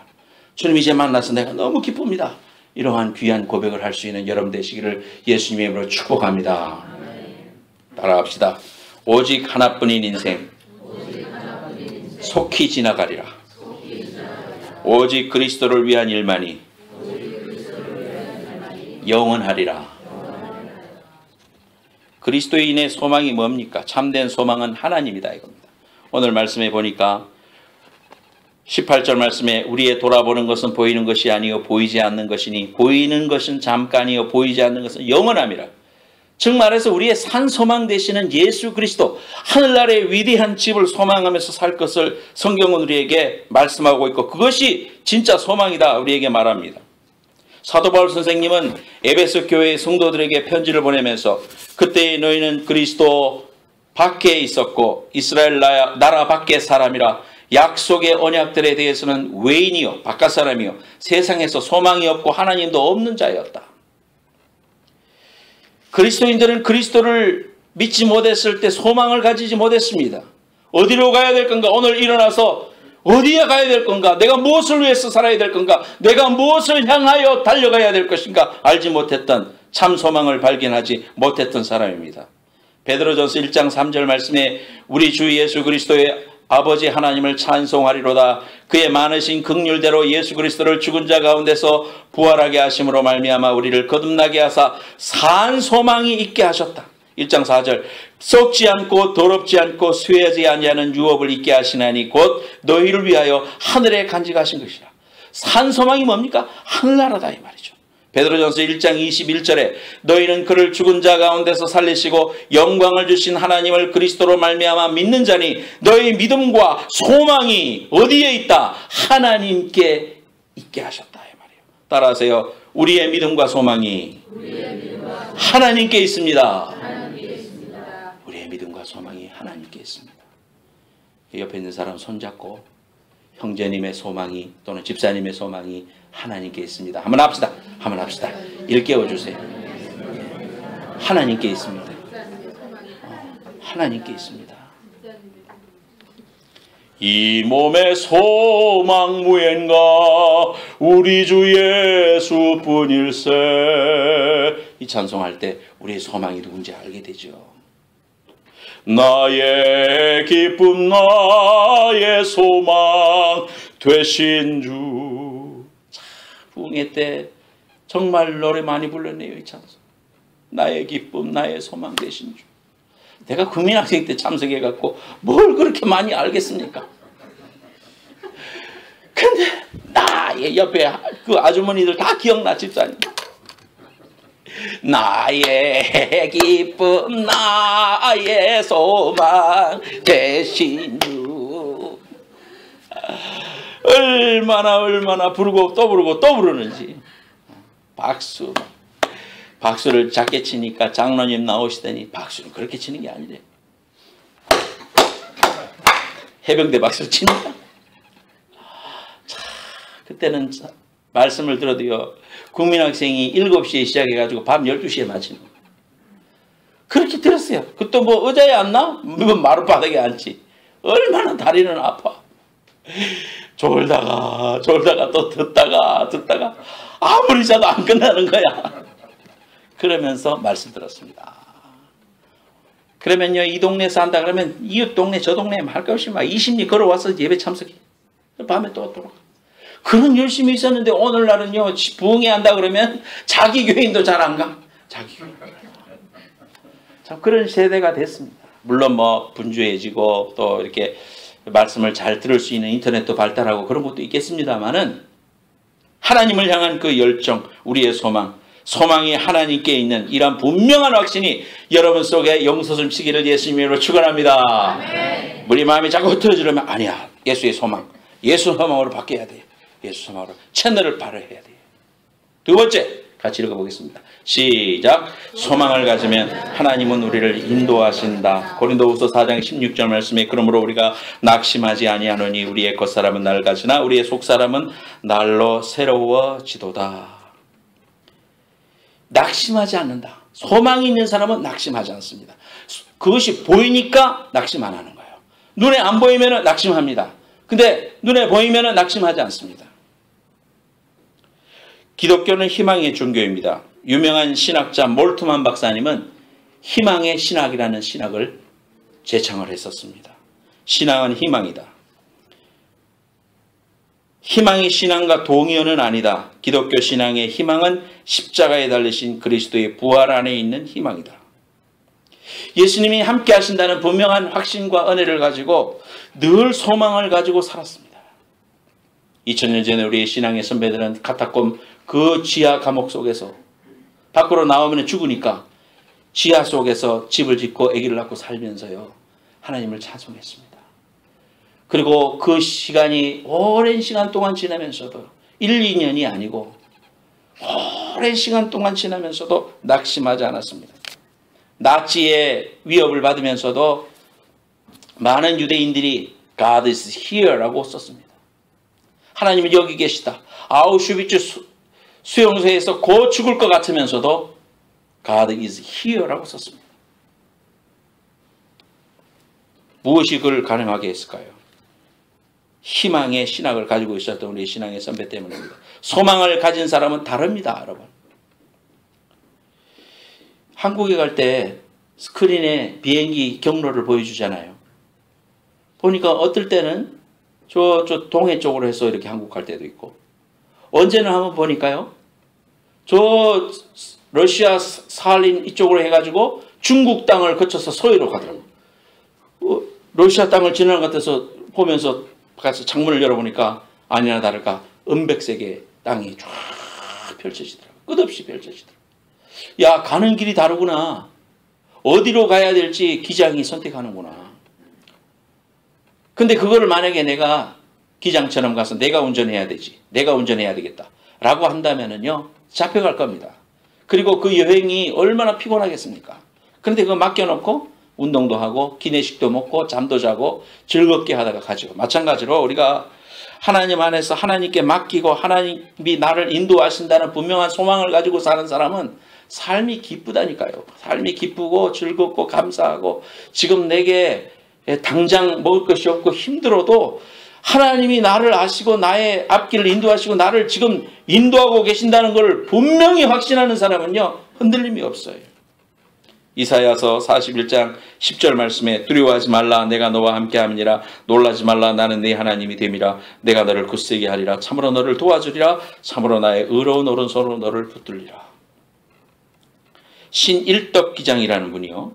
주님 이제 만나서 내가 너무 기쁩니다. 이러한 귀한 고백을 할 수 있는 여러분 되시기를 예수님의 이름으로 축복합니다. 따라합시다. 오직 하나뿐인 인생 속히 지나가리라. 오직 그리스도를 위한 일만이 영원하리라. 그리스도인의 소망이 뭡니까? 참된 소망은 하나님이다 이겁니다. 오늘 말씀해 보니까 18절 말씀에 우리의 돌아보는 것은 보이는 것이 아니요 보이지 않는 것이니 보이는 것은 잠깐이요 보이지 않는 것은 영원함이라. 즉 말해서 우리의 산 소망 되시는 예수 그리스도, 하늘나라의 위대한 집을 소망하면서 살 것을 성경은 우리에게 말씀하고 있고 그것이 진짜 소망이다 우리에게 말합니다. 사도 바울 선생님은 에베소 교회의 성도들에게 편지를 보내면서 그때의 너희는 그리스도 밖에 있었고 이스라엘 나라 밖의 사람이라 약속의 언약들에 대해서는 외인이요 바깥 사람이요 세상에서 소망이 없고 하나님도 없는 자였다. 그리스도인들은 그리스도를 믿지 못했을 때 소망을 가지지 못했습니다. 어디로 가야 될 건가? 오늘 일어나서 어디에 가야 될 건가? 내가 무엇을 위해서 살아야 될 건가? 내가 무엇을 향하여 달려가야 될 것인가? 알지 못했던 참 소망을 발견하지 못했던 사람입니다. 베드로전서 1장 3절 말씀에 우리 주 예수 그리스도의 아버지 하나님을 찬송하리로다. 그의 많으신 긍휼대로 예수 그리스도를 죽은 자 가운데서 부활하게 하심으로 말미암아 우리를 거듭나게 하사 산 소망이 있게 하셨다. 1장 4절 썩지 않고 더럽지 않고 쇠하지 아니하는 유업을 있게 하시나니 곧 너희를 위하여 하늘에 간직하신 것이라. 산 소망이 뭡니까? 하늘나라다 이 말이죠. 베드로전서 1장 21절에 너희는 그를 죽은 자 가운데서 살리시고 영광을 주신 하나님을 그리스도로 말미암아 믿는 자니 너희 믿음과 소망이 어디에 있다? 하나님께 있게 하셨다 이 말이에요. 따라하세요. 우리의 믿음과 소망이 하나님께 있습니다. 우리의 믿음과 소망이 하나님께 있습니다. 옆에 있는 사람 손잡고 형제님의 소망이 또는 집사님의 소망이 하나님께 있습니다. 한번 합시다. 한번 합시다. 일깨워 주세요. 하나님께 있습니다. 하나님께 있습니다. 이 몸의 소망 무엔가 우리 주 예수뿐일세. 이 찬송할 때 우리의 소망이 누군지 알게 되죠. 나의 기쁨 나의 소망 되신 주. 자, 부흥회 때 정말 노래 많이 불렀네요. 이 찬송. 나의 기쁨 나의 소망 되신 주. 내가 국민학생 때 참석해갖고 뭘 그렇게 많이 알겠습니까? 근데 나의 옆에 그 아주머니들 다 기억나. 집사님. 나의 기쁨 나의 소망 되신 주. 얼마나 부르고 또 부르고 또 부르는지. 박수를 작게 치니까 장로님 나오시더니 박수는 그렇게 치는 게 아니래. 해병대 박수를 치니까. 자, 그때는 말씀을 들어도요, 국민학생이 7시에 시작해가지고 밤 12시에 마치는 거예요. 그렇게 들었어요. 그 또 뭐 의자에 앉나? 마룻바닥에 앉지. 얼마나 다리는 아파. 졸다가 또 듣다가 아무리 자도 안 끝나는 거야. 그러면서 말씀 들었습니다. 그러면요, 이 동네 산다 그러면 이웃 동네 저 동네 할 것 없이 막 20리 걸어와서 예배 참석해. 밤에 또 돌아가. 그런 열심히 있었는데 오늘날은요, 부흥회 한다 그러면 자기 교인도 잘 안 가. 자기 교인. 참 그런 세대가 됐습니다. 물론 뭐 분주해지고 또 이렇게 말씀을 잘 들을 수 있는 인터넷도 발달하고 그런 것도 있겠습니다만은 하나님을 향한 그 열정, 우리의 소망이 하나님께 있는 이러한 분명한 확신이 여러분 속에 용서숨치기를 예수님으로 축원합니다. 아멘. 우리 마음이 자꾸 흐트러지려면 아니야. 예수의 소망. 예수 소망으로 바뀌어야 돼요. 예수 소망으로 채널을 발휘해야 돼요. 두 번째, 같이 읽어보겠습니다. 시작. 소망을 가지면 하나님은 우리를 인도하신다. 고린도후서 4장 16절 말씀에 그러므로 우리가 낙심하지 아니하노니 우리의 겉사람은 낡아지나 우리의 속사람은 날로 새로워지도다. 낙심하지 않는다. 소망이 있는 사람은 낙심하지 않습니다. 그것이 보이니까 낙심 안 하는 거예요. 눈에 안 보이면 낙심합니다. 근데 눈에 보이면 낙심하지 않습니다. 기독교는 희망의 종교입니다. 유명한 신학자 몰트만 박사님은 희망의 신학이라는 신학을 제창을 했었습니다. 신앙은 희망이다. 희망이 신앙과 동의어는 아니다. 기독교 신앙의 희망은 십자가에 달리신 그리스도의 부활 안에 있는 희망이다. 예수님이 함께 하신다는 분명한 확신과 은혜를 가지고 늘 소망을 가지고 살았습니다. 2000년 전에 우리의 신앙의 선배들은 카타콤 그 지하 감옥 속에서 밖으로 나오면 죽으니까 지하 속에서 집을 짓고 아기를 낳고 살면서요, 하나님을 찬송했습니다. 그리고 그 시간이 오랜 시간 동안 지나면서도 1, 2년이 아니고 오랜 시간 동안 지나면서도 낙심하지 않았습니다. 나치의 위협을 받으면서도 많은 유대인들이 God is here 라고 썼습니다. 하나님은 여기 계시다. 아우슈비츠 수용소에서 곧 죽을 것 같으면서도 God is here 라고 썼습니다. 무엇이 그걸 가능하게 했을까요? 희망의 신학을 가지고 있었던 우리 신앙의 선배 때문입니다. 소망을 가진 사람은 다릅니다, 여러분. 한국에 갈 때 스크린에 비행기 경로를 보여주잖아요. 보니까 어떨 때는 저 동해 쪽으로 해서 이렇게 한국 갈 때도 있고, 언제는 한번 보니까요, 저 러시아 살린 이쪽으로 해가지고 중국 땅을 거쳐서 서해로 가더라고요. 러시아 땅을 지나는 것 같아서 보면서 가서 창문을 열어보니까 아니나 다를까 은백색의 땅이 쫙 펼쳐지더라고요. 끝없이 펼쳐지더라고요. 야, 가는 길이 다르구나. 어디로 가야 될지 기장이 선택하는구나. 근데 그거를 만약에 내가 기장처럼 가서 내가 운전해야 되지, 내가 운전해야 되겠다 라고 한다면은요, 잡혀갈 겁니다. 그리고 그 여행이 얼마나 피곤하겠습니까? 그런데 그거 맡겨놓고 운동도 하고 기내식도 먹고 잠도 자고 즐겁게 하다가 가죠. 마찬가지로 우리가 하나님 안에서 하나님께 맡기고 하나님이 나를 인도하신다는 분명한 소망을 가지고 사는 사람은 삶이 기쁘다니까요. 삶이 기쁘고 즐겁고 감사하고, 지금 내게 당장 먹을 것이 없고 힘들어도 하나님이 나를 아시고 나의 앞길을 인도하시고 나를 지금 인도하고 계신다는 걸 분명히 확신하는 사람은요, 흔들림이 없어요. 이사야서 41장 10절 말씀에 두려워하지 말라 내가 너와 함께함이니라 놀라지 말라 나는 네 하나님이 됨이라 내가 너를 굳세게 하리라 참으로 너를 도와주리라 참으로 나의 의로운 오른손으로 너를 붙들리라. 신일덕 기장이라는 분이요.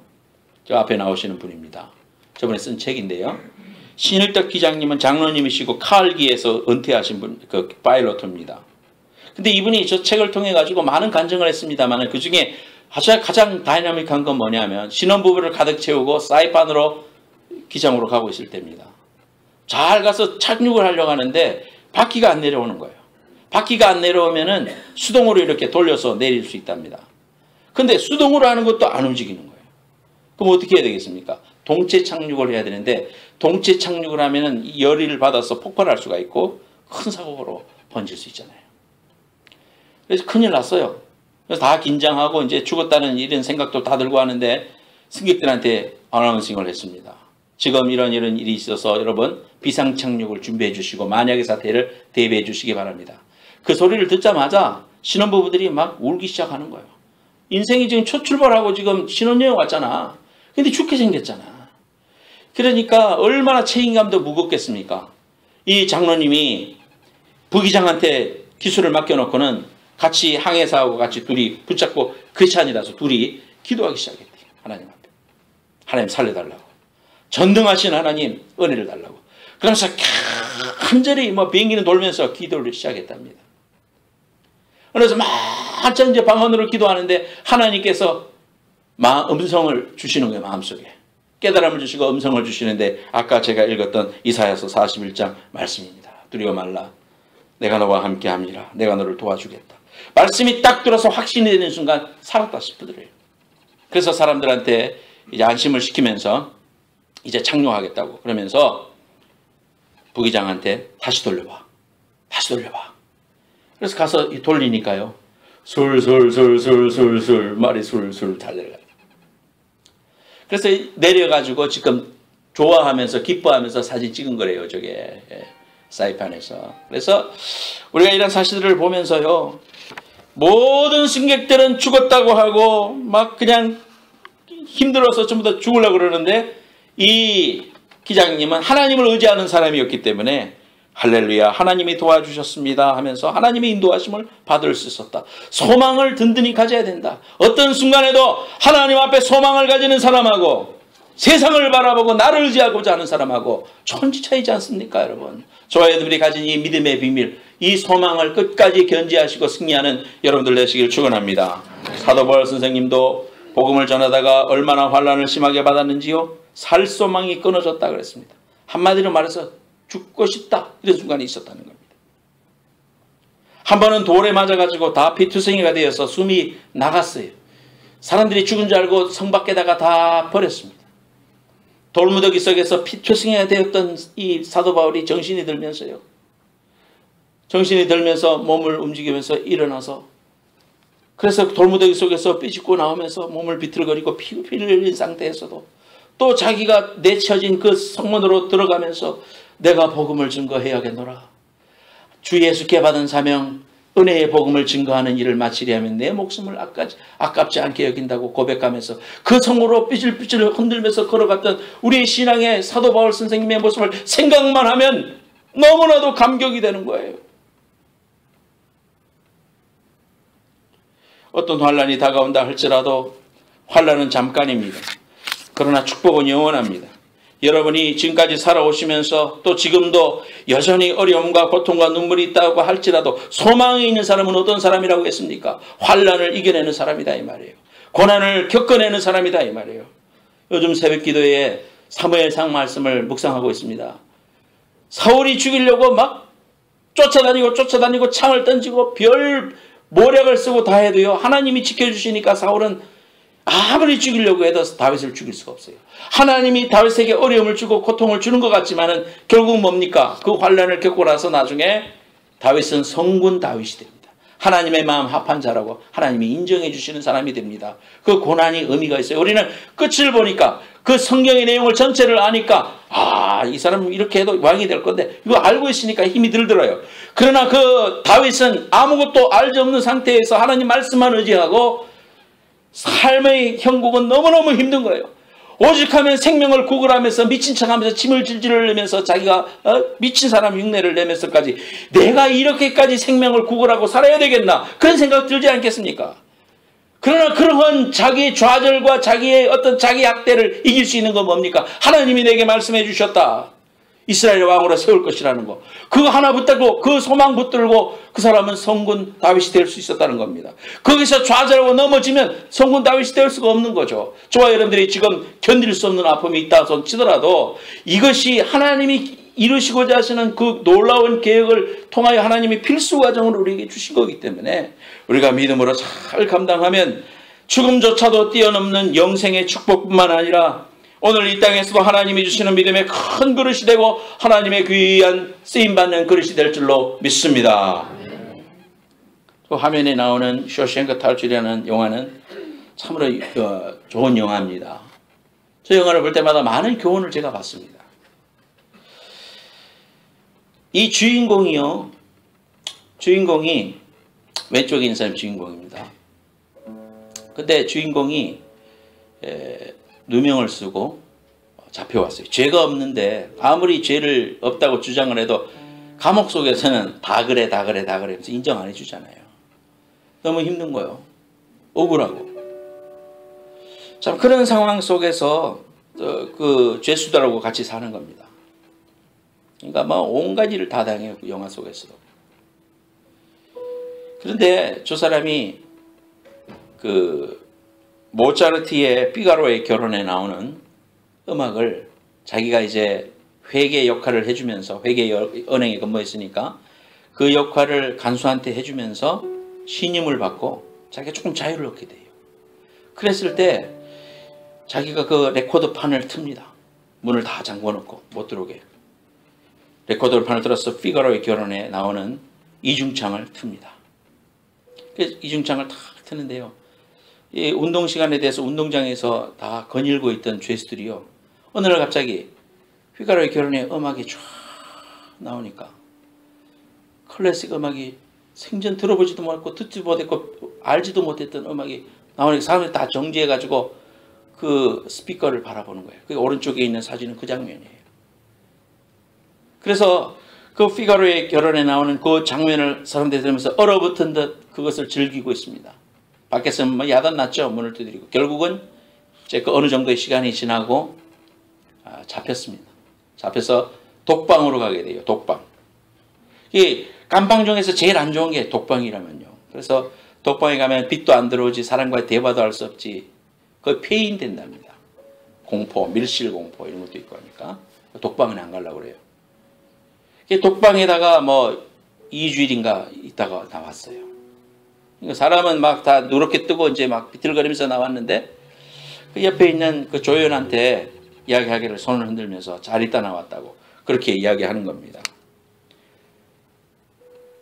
저 앞에 나오시는 분입니다. 저번에 쓴 책인데요. 신일덕 기장님은 장로님이시고 카알기에서 은퇴하신 분, 그 파일로트입니다. 근데 이분이 저 책을 통해 가지고 많은 간증을 했습니다만 그 중에 가장 다이나믹한 건 뭐냐면 신혼부부를 가득 채우고 사이판으로 기장으로 가고 있을 때입니다. 잘 가서 착륙을 하려고 하는데 바퀴가 안 내려오는 거예요. 바퀴가 안 내려오면은 수동으로 이렇게 돌려서 내릴 수 있답니다. 근데 수동으로 하는 것도 안 움직이는 거예요. 그럼 어떻게 해야 되겠습니까? 동체 착륙을 해야 되는데 동체 착륙을 하면은 열을 받아서 폭발할 수가 있고 큰 사고로 번질 수 있잖아요. 그래서 큰일 났어요. 그래서 다 긴장하고 이제 죽었다는 이런 생각도 다 들고 하는데 승객들한테 어나운싱을 했습니다. 지금 이런 일이 있어서 여러분 비상착륙을 준비해 주시고 만약의 사태를 대비해 주시기 바랍니다. 그 소리를 듣자마자 신혼부부들이 막 울기 시작하는 거예요. 인생이 지금 첫 출발하고 지금 신혼여행 왔잖아. 근데 죽게 생겼잖아. 그러니까 얼마나 책임감도 무겁겠습니까? 이 장로님이 부기장한테 기술을 맡겨놓고는 같이 항해사하고 같이 둘이 붙잡고 크리스찬이라서 둘이 기도하기 시작했대요. 하나님 앞에. 하나님 살려달라고. 전능하신 하나님 은혜를 달라고. 그러면서 간절히 비행기는 돌면서 기도를 시작했답니다. 그래서 한참 이제 방언으로 기도하는데 하나님께서 음성을 주시는 거예요. 마음속에. 깨달음을 주시고 음성을 주시는데 아까 제가 읽었던 이사야서 41장 말씀입니다. 두려워 말라. 내가 너와 함께함이라. 내가 너를 도와주겠다. 말씀이 딱 들어서 확신이 되는 순간 살았다 싶더래요. 그래서 사람들한테 이제 안심을 시키면서 이제 착륙하겠다고 그러면서 부기장한테 다시 돌려봐. 다시 돌려봐. 그래서 가서 돌리니까요. 술술술술술술 말이 술술 잘 내려가요. 그래서 내려가지고 지금 좋아하면서 기뻐하면서 사진 찍은 거래요. 저게 사이판에서. 그래서 우리가 이런 사실들을 보면서요. 모든 승객들은 죽었다고 하고 막 그냥 힘들어서 전부 다 죽으려고 그러는데 이 기장님은 하나님을 의지하는 사람이었기 때문에 할렐루야 하나님이 도와주셨습니다 하면서 하나님의 인도하심을 받을 수 있었다. 소망을 든든히 가져야 된다. 어떤 순간에도 하나님 앞에 소망을 가지는 사람하고 세상을 바라보고 나를 의지하고자 하는 사람하고 천지 차이지 않습니까 여러분. 저와 여러분들이 가진 이 믿음의 비밀 이 소망을 끝까지 견지하시고 승리하는 여러분들 되시길 축원합니다. 사도 바울 선생님도 복음을 전하다가 얼마나 환난을 심하게 받았는지요. 살 소망이 끊어졌다 그랬습니다. 한마디로 말해서 죽고 싶다 이런 순간이 있었다는 겁니다. 한 번은 돌에 맞아가지고 다 피투성이가 되어서 숨이 나갔어요. 사람들이 죽은 줄 알고 성 밖에다가 다 버렸습니다. 돌무더기 속에서 피투성이가 되었던 이 사도 바울이 정신이 들면서요. 정신이 들면서 몸을 움직이면서 일어나서 그래서 돌무더기 속에서 삐집고 나오면서 몸을 비틀거리고 피를 흘린 상태에서도 또 자기가 내쳐진 그 성문으로 들어가면서 내가 복음을 증거해야겠노라. 주 예수께 받은 사명 은혜의 복음을 증거하는 일을 마치려 하면 내 목숨을 아깝지 않게 여긴다고 고백하면서 그 성으로 삐질삐질 흔들면서 걸어갔던 우리의 신앙의 사도 바울 선생님의 모습을 생각만 하면 너무나도 감격이 되는 거예요. 어떤 환난이 다가온다 할지라도 환난은 잠깐입니다. 그러나 축복은 영원합니다. 여러분이 지금까지 살아오시면서 또 지금도 여전히 어려움과 고통과 눈물이 있다고 할지라도 소망이 있는 사람은 어떤 사람이라고 했습니까? 환난을 이겨내는 사람이다 이 말이에요. 고난을 겪어내는 사람이다 이 말이에요. 요즘 새벽기도에 사무엘상 말씀을 묵상하고 있습니다. 사울이 죽이려고 막 쫓아다니고 창을 던지고 별 모략을 쓰고 다 해도요. 하나님이 지켜주시니까 사울은 아무리 죽이려고 해도 다윗을 죽일 수가 없어요. 하나님이 다윗에게 어려움을 주고 고통을 주는 것 같지만은 결국 뭡니까? 그 환난을 겪고 나서 나중에 다윗은 성군 다윗이 됩니다. 하나님의 마음 합한 자라고 하나님이 인정해 주시는 사람이 됩니다. 그 고난이 의미가 있어요. 우리는 끝을 보니까 그 성경의 내용을 전체를 아니까 이 사람은 이렇게 해도 왕이 될 건데 이거 알고 있으니까 힘이 들더라요. 그러나 그 다윗은 아무것도 알지 없는 상태에서 하나님 말씀만 의지하고 삶의 형국은 너무너무 힘든 거예요. 오직하면 생명을 구걸하면서 미친 척하면서 침을 질질 흘리면서 자기가 미친 사람 흉내를 내면서까지 내가 이렇게까지 생명을 구걸하고 살아야 되겠나 그런 생각 들지 않겠습니까? 그러나 그러한 자기의 좌절과 자기의 어떤 자기 학대를 이길 수 있는 건 뭡니까? 하나님이 내게 말씀해 주셨다. 이스라엘 왕으로 세울 것이라는 거. 그거 하나 붙들고 그 소망 붙들고 그 사람은 성군 다윗이 될 수 있었다는 겁니다. 거기서 좌절하고 넘어지면 성군 다윗이 될 수가 없는 거죠. 저와 여러분들이 지금 견딜 수 없는 아픔이 있다 손 치더라도 이것이 하나님이 이루시고자 하시는 그 놀라운 계획을 통하여 하나님이 필수 과정으로 우리에게 주신 거기 때문에 우리가 믿음으로 잘 감당하면 죽음조차도 뛰어넘는 영생의 축복뿐만 아니라 오늘 이 땅에서도 하나님이 주시는 믿음의 큰 그릇이 되고 하나님의 귀한 쓰임받는 그릇이 될 줄로 믿습니다. 또 화면에 나오는 쇼생크 탈출이라는 영화는 참으로 좋은 영화입니다. 저 영화를 볼 때마다 많은 교훈을 제가 받습니다. 이 주인공이 왼쪽에 있는 사람이 주인공입니다. 근데 주인공이 누명을 쓰고 잡혀왔어요. 죄가 없는데 아무리 죄를 없다고 주장을 해도 감옥 속에서는 다 그래 하면서 인정 안 해주잖아요. 너무 힘든 거예요. 억울하고. 참 그런 상황 속에서 그 죄수들하고 같이 사는 겁니다. 그러니까 뭐 온갖 일을 다 당해요. 그 영화 속에서도. 그런데 저 사람이 그 모차르트의 피가로의 결혼에 나오는 음악을 자기가 이제 회계 역할을 해주면서 회계 은행에 근무했으니까 그 역할을 간수한테 해주면서 신임을 받고 자기가 조금 자유를 얻게 돼요. 그랬을 때 자기가 그 레코드판을 틉니다. 문을 다 잠궈놓고 못 들어오게. 레코드판을 들어서 피가로의 결혼에 나오는 이중창을 틉니다. 그래서 이중창을 탁 트는데요. 이 운동 시간에 대해서 운동장에서 다 거닐고 있던 죄수들이요. 어느 날 갑자기 피가로의 결혼에 음악이 쫙 나오니까 클래식 음악이 생전 들어보지도 못했고 듣지도 못했고 알지도 못했던 음악이 나오니까 사람들이 다 정지해가지고 그 스피커를 바라보는 거예요. 그 오른쪽에 있는 사진은 그 장면이에요. 그래서 그 피가로의 결혼에 나오는 그 장면을 사람들이 들으면서 얼어붙은 듯 그것을 즐기고 있습니다. 밖에서 뭐 야단났죠. 문을 두드리고. 결국은 이제 그 어느 정도의 시간이 지나고 잡혔습니다. 잡혀서 독방으로 가게 돼요. 독방. 이 감방 중에서 제일 안 좋은 게 독방이라면요. 그래서 독방에 가면 빛도 안 들어오지 사람과의 대화도 할 수 없지. 거의 폐인된답니다. 공포, 밀실 공포 이런 것도 있고 하니까 독방은 안 가려고 그래요. 독방에다가 뭐 2주일인가 있다가 나왔어요. 사람은 막 다 누렇게 뜨고 이제 막 비틀거리면서 나왔는데 그 옆에 있는 그 조연한테 이야기하기를 손을 흔들면서 잘 있다 나왔다고 그렇게 이야기하는 겁니다.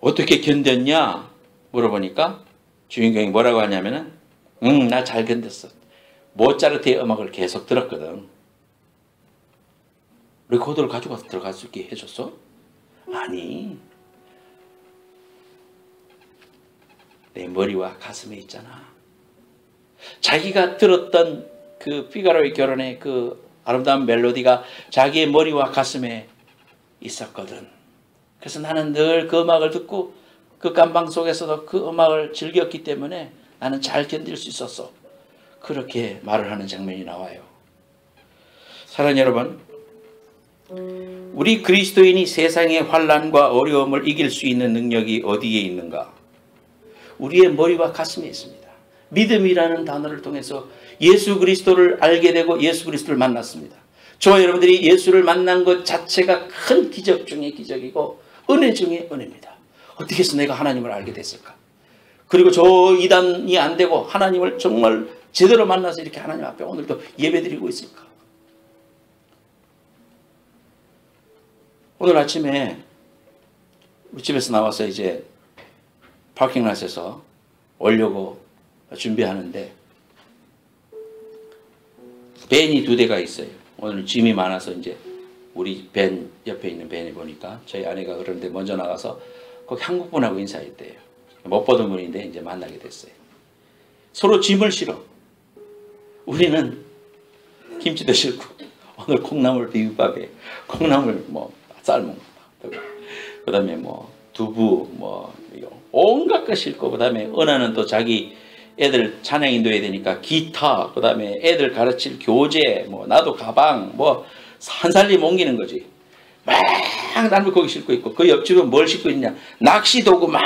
어떻게 견뎠냐 물어보니까 주인공이 뭐라고 하냐면은 나 잘 견뎠어. 모차르트의 음악을 계속 들었거든. 레코더를 가지고 가서 들어갈 수 있게 해줬어? 아니, 내 머리와 가슴에 있잖아. 자기가 들었던 그 피가로의 결혼의 그 아름다운 멜로디가 자기의 머리와 가슴에 있었거든. 그래서 나는 늘 그 음악을 듣고 그 감방 속에서도 그 음악을 즐겼기 때문에 나는 잘 견딜 수 있었어. 그렇게 말을 하는 장면이 나와요. 사랑하는 여러분, 우리 그리스도인이 세상의 환난과 어려움을 이길 수 있는 능력이 어디에 있는가? 우리의 머리와 가슴에 있습니다. 믿음이라는 단어를 통해서 예수 그리스도를 알게 되고 예수 그리스도를 만났습니다. 저와 여러분들이 예수를 만난 것 자체가 큰 기적 중에 기적이고 은혜 중에 은혜입니다. 어떻게 해서 내가 하나님을 알게 됐을까? 그리고 저 이단이 안 되고 하나님을 정말 제대로 만나서 이렇게 하나님 앞에 오늘도 예배드리고 있을까? 오늘 아침에 우리 집에서 나와서 이제 파킹랏에서 오려고 준비하는데 밴이 2대가 있어요. 오늘 짐이 많아서 이제 우리 밴 옆에 있는 밴에 보니까 저희 아내가 그런데 먼저 나가서 거기 한국분하고 인사했대요. 못 보던 분인데 이제 만나게 됐어요. 서로 짐을 실어. 우리는 김치도 싫고 오늘 콩나물 비빔밥에 콩나물 뭐 삶은 거, 그다음에 뭐 두부 뭐 온갖 거 싫고, 그다음에 은하는 또 자기 애들 찬양 인도해야 되니까 기타, 그다음에 애들 가르칠 교재, 뭐 나도 가방, 뭐 한 살림 옮기는 거지. 막 나는 거기 싣고 있고, 그 옆집은 뭘 싣고 있냐, 낚시 도구 막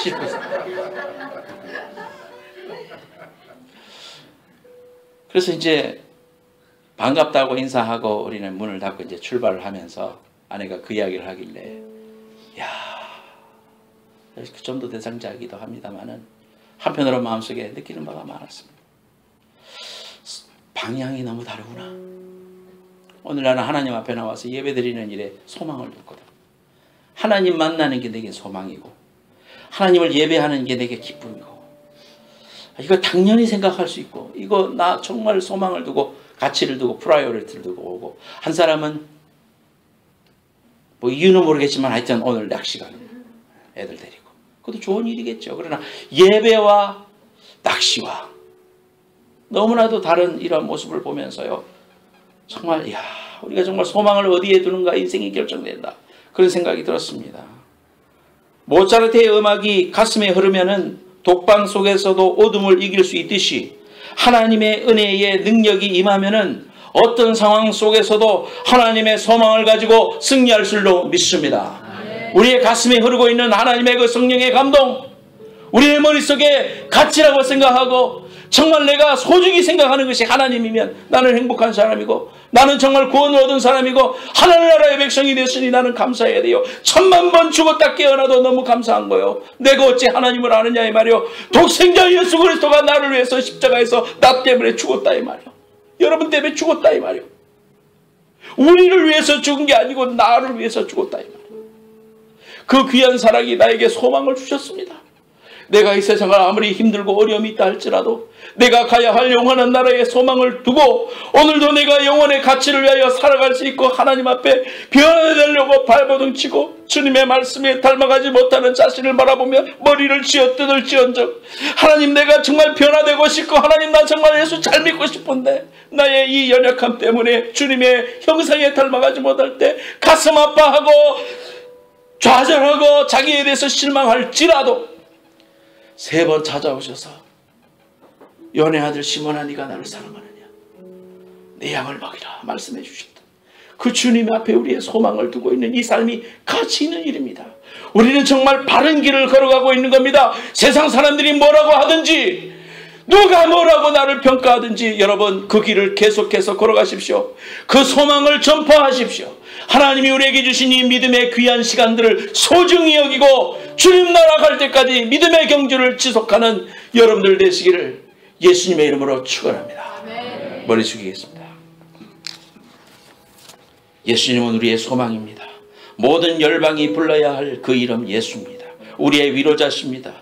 싣고 있어. 그래서 이제 반갑다고 인사하고 우리는 문을 닫고 이제 출발을 하면서 아내가 그 이야기를 하길래, 야, 그 정도 대상자이기도 합니다만은 한편으로 마음속에 느끼는 바가 많았습니다. 방향이 너무 다르구나. 오늘 나는 하나님 앞에 나와서 예배드리는 일에 소망을 뒀거든. 하나님 만나는 게 내게 소망이고, 하나님을 예배하는 게 내게 기쁨이고, 이거 당연히 생각할 수 있고, 이거 나 정말 소망을 두고 가치를 두고 프라이어리티를 두고 오고, 한 사람은 뭐 이유는 모르겠지만 하여튼 오늘 낚시 가는 애들 데리고, 그것도 좋은 일이겠죠. 그러나 예배와 낚시와 너무나도 다른 이런 모습을 보면서요, 정말 야, 우리가 정말 소망을 어디에 두는가 인생이 결정된다, 그런 생각이 들었습니다. 모차르트의 음악이 가슴에 흐르면은 독방 속에서도 어둠을 이길 수 있듯이 하나님의 은혜의 능력이 임하면은 어떤 상황 속에서도 하나님의 소망을 가지고 승리할 줄로 믿습니다. 우리의 가슴에 흐르고 있는 하나님의 그 성령의 감동, 우리의 머릿속에 가치라고 생각하고 정말 내가 소중히 생각하는 것이 하나님이면 나는 행복한 사람이고, 나는 정말 구원을 얻은 사람이고, 하나님 나라의 백성이 됐으니 나는 감사해야 돼요. 1000만 번 죽었다 깨어나도 너무 감사한 거요. 내가 어찌 하나님을 아느냐 이 말이요. 독생자 예수 그리스도가 나를 위해서 십자가에서 나 때문에 죽었다 이 말이요. 여러분 때문에 죽었다 이 말이요. 우리를 위해서 죽은 게 아니고 나를 위해서 죽었다 이 말이요. 그 귀한 사랑이 나에게 소망을 주셨습니다. 내가 이 세상을 아무리 힘들고 어려움이 있다 할지라도 내가 가야 할 영원한 나라에 소망을 두고, 오늘도 내가 영원의 가치를 위하여 살아갈 수 있고 하나님 앞에 변화되려고 발버둥 치고 주님의 말씀에 닮아가지 못하는 자신을 바라보며 머리를 쥐어뜯을지언정, 하나님 내가 정말 변화되고 싶고, 하나님 나 정말 예수 잘 믿고 싶은데 나의 이 연약함 때문에 주님의 형상에 닮아가지 못할 때 가슴 아파하고 좌절하고 자기에 대해서 실망할지라도 3번 찾아오셔서 연의 아들 시몬아 네가 나를 사랑하느냐, 내 양을 먹이라 말씀해 주셨다. 그 주님 앞에 우리의 소망을 두고 있는 이 삶이 가치 있는 일입니다. 우리는 정말 바른 길을 걸어가고 있는 겁니다. 세상 사람들이 뭐라고 하든지, 누가 뭐라고 나를 평가하든지 여러분 그 길을 계속해서 걸어가십시오. 그 소망을 전파하십시오. 하나님이 우리에게 주신 이 믿음의 귀한 시간들을 소중히 여기고 주님 나라 갈 때까지 믿음의 경주를 지속하는 여러분들 되시기를 예수님의 이름으로 축원합니다. 머리 숙이겠습니다. 예수님은 우리의 소망입니다. 모든 열방이 불러야 할 그 이름 예수입니다. 우리의 위로자십니다.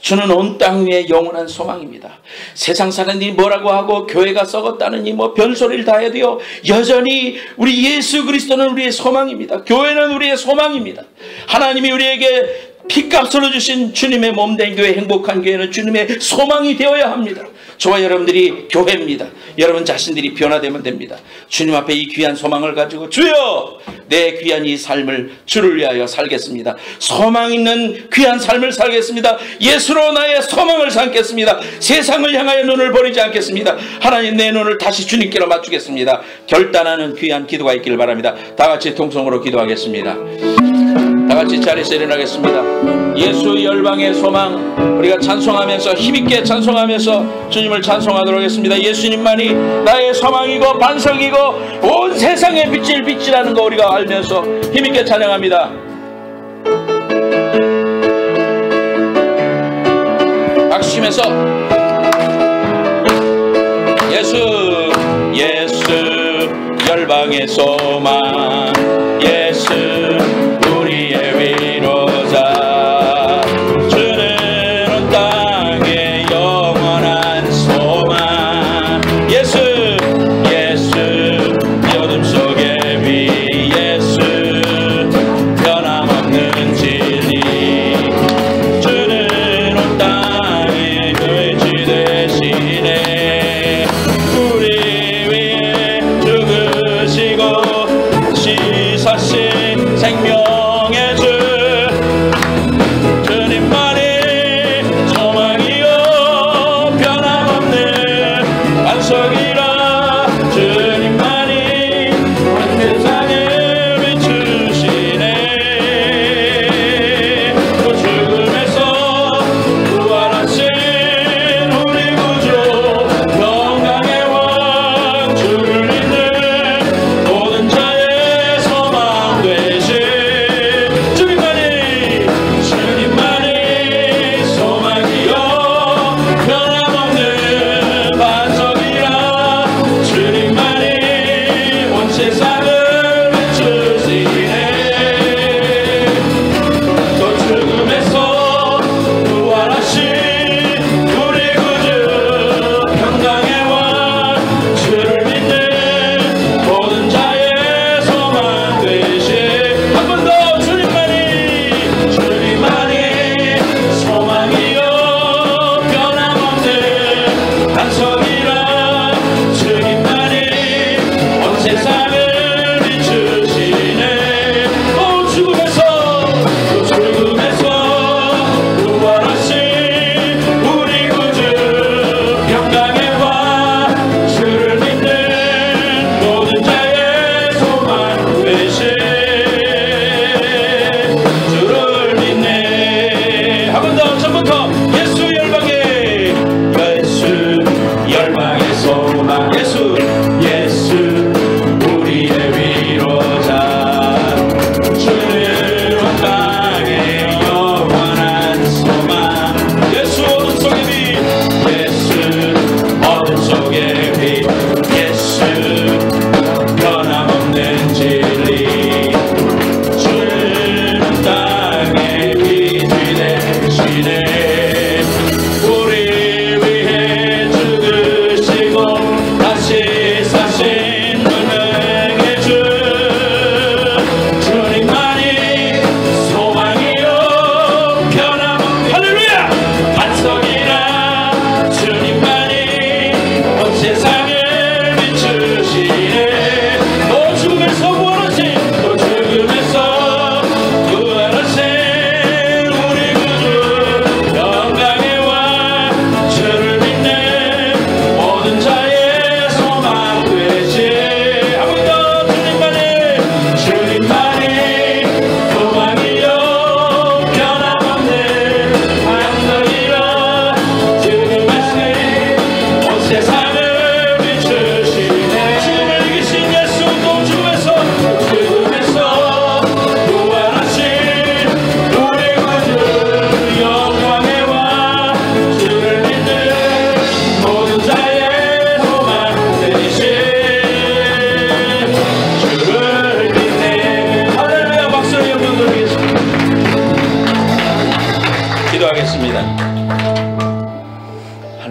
주는 온 땅 위에 영원한 소망입니다. 세상 사람들이 뭐라고 하고 교회가 썩었다느니 뭐 별소리를 다 해도요, 여전히 우리 예수 그리스도는 우리의 소망입니다. 교회는 우리의 소망입니다. 하나님이 우리에게 피값으로 주신 주님의 몸된 교회, 행복한 교회는 주님의 소망이 되어야 합니다. 저와 여러분들이 교회입니다. 여러분 자신들이 변화되면 됩니다. 주님 앞에 이 귀한 소망을 가지고 주여 내 귀한 이 삶을 주를 위하여 살겠습니다. 소망 있는 귀한 삶을 살겠습니다. 예수로 나의 소망을 삼겠습니다. 세상을 향하여 눈을 버리지 않겠습니다. 하나님 내 눈을 다시 주님께로 맞추겠습니다. 결단하는 귀한 기도가 있기를 바랍니다. 다 같이 통성으로 기도하겠습니다. 다 같이 자리에서 일어나겠습니다. 예수 열방의 소망, 우리가 찬송하면서 힘있게 찬송하면서 주님을 찬송하도록 하겠습니다. 예수님만이 나의 소망이고 반석이고 온 세상에 빛을 빛이라는 거 우리가 알면서 힘있게 찬양합니다. 박수 치면서 예수 열방의 소망, 예수 우리의 위로자, 주는 온 땅의 영원한 소망, 예수 어둠 속의 비, 예수 변함없는 진리, 주는 온 땅의 의지 되시네.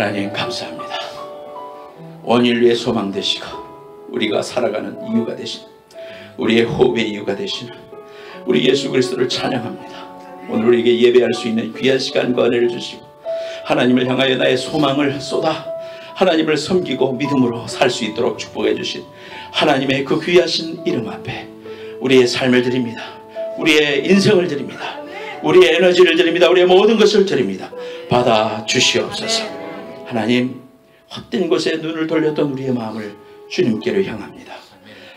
하나님 감사합니다. 온 인류의 소망 되시고 우리가 살아가는 이유가 되시는, 우리의 호흡의 이유가 되시는 우리 예수 그리스도를 찬양합니다. 오늘 우리에게 예배할 수 있는 귀한 시간과 은혜를 주시고 하나님을 향하여 나의 소망을 쏟아 하나님을 섬기고 믿음으로 살 수 있도록 축복해 주신 하나님의 그 귀하신 이름 앞에 우리의 삶을 드립니다. 우리의 인생을 드립니다. 우리의 에너지를 드립니다. 우리의 모든 것을 드립니다. 받아 주시옵소서. 하나님, 헛된 곳에 눈을 돌렸던 우리의 마음을 주님께로 향합니다.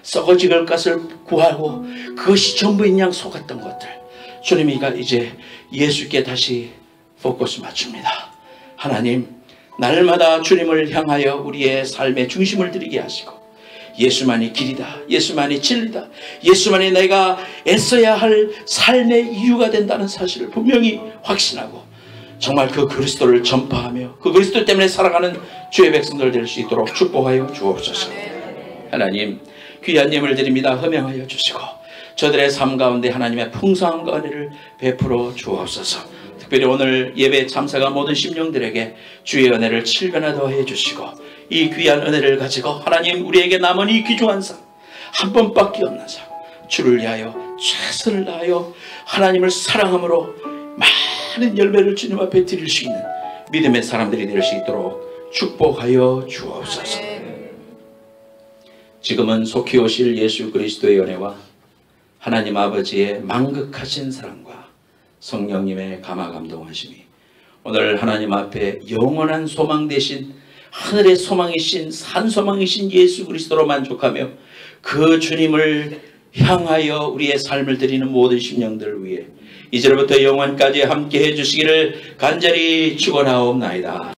썩어지갈 것을 구하고 그것이 전부인 양 속았던 것들, 주님이 이제 예수께 다시 포커스 맞춥니다. 하나님, 날마다 주님을 향하여 우리의 삶의 중심을 드리게 하시고 예수만이 길이다, 예수만이 진리다, 예수만이 내가 애써야 할 삶의 이유가 된다는 사실을 분명히 확신하고 정말 그 그리스도를 전파하며 그 그리스도 때문에 살아가는 주의 백성들 될 수 있도록 축복하여 주옵소서. 하나님, 귀한 예물 드립니다. 허명하여 주시고 저들의 삶 가운데 하나님의 풍성한 은혜를 베풀어 주옵소서. 특별히 오늘 예배에 참석한 모든 심령들에게 주의 은혜를 7배나 더해 주시고 이 귀한 은혜를 가지고 하나님, 우리에게 남은 이 귀중한 삶, 한 번밖에 없는 삶, 주를 위하여 최선을 다하여 하나님을 사랑함으로 많은 열매를 주님 앞에 드릴 수 있는 믿음의 사람들이 될 수 있도록 축복하여 주옵소서. 지금은 속히 오실 예수 그리스도의 은혜와 하나님 아버지의 만극하신 사랑과 성령님의 감화 감동하심이 오늘 하나님 앞에 영원한 소망 되신 하늘의 소망이신 산소망이신 예수 그리스도로 만족하며 그 주님을 향하여 우리의 삶을 드리는 모든 심령들 위해 이제로부터 영원까지 함께 해주시기를 간절히 축원하옵나이다.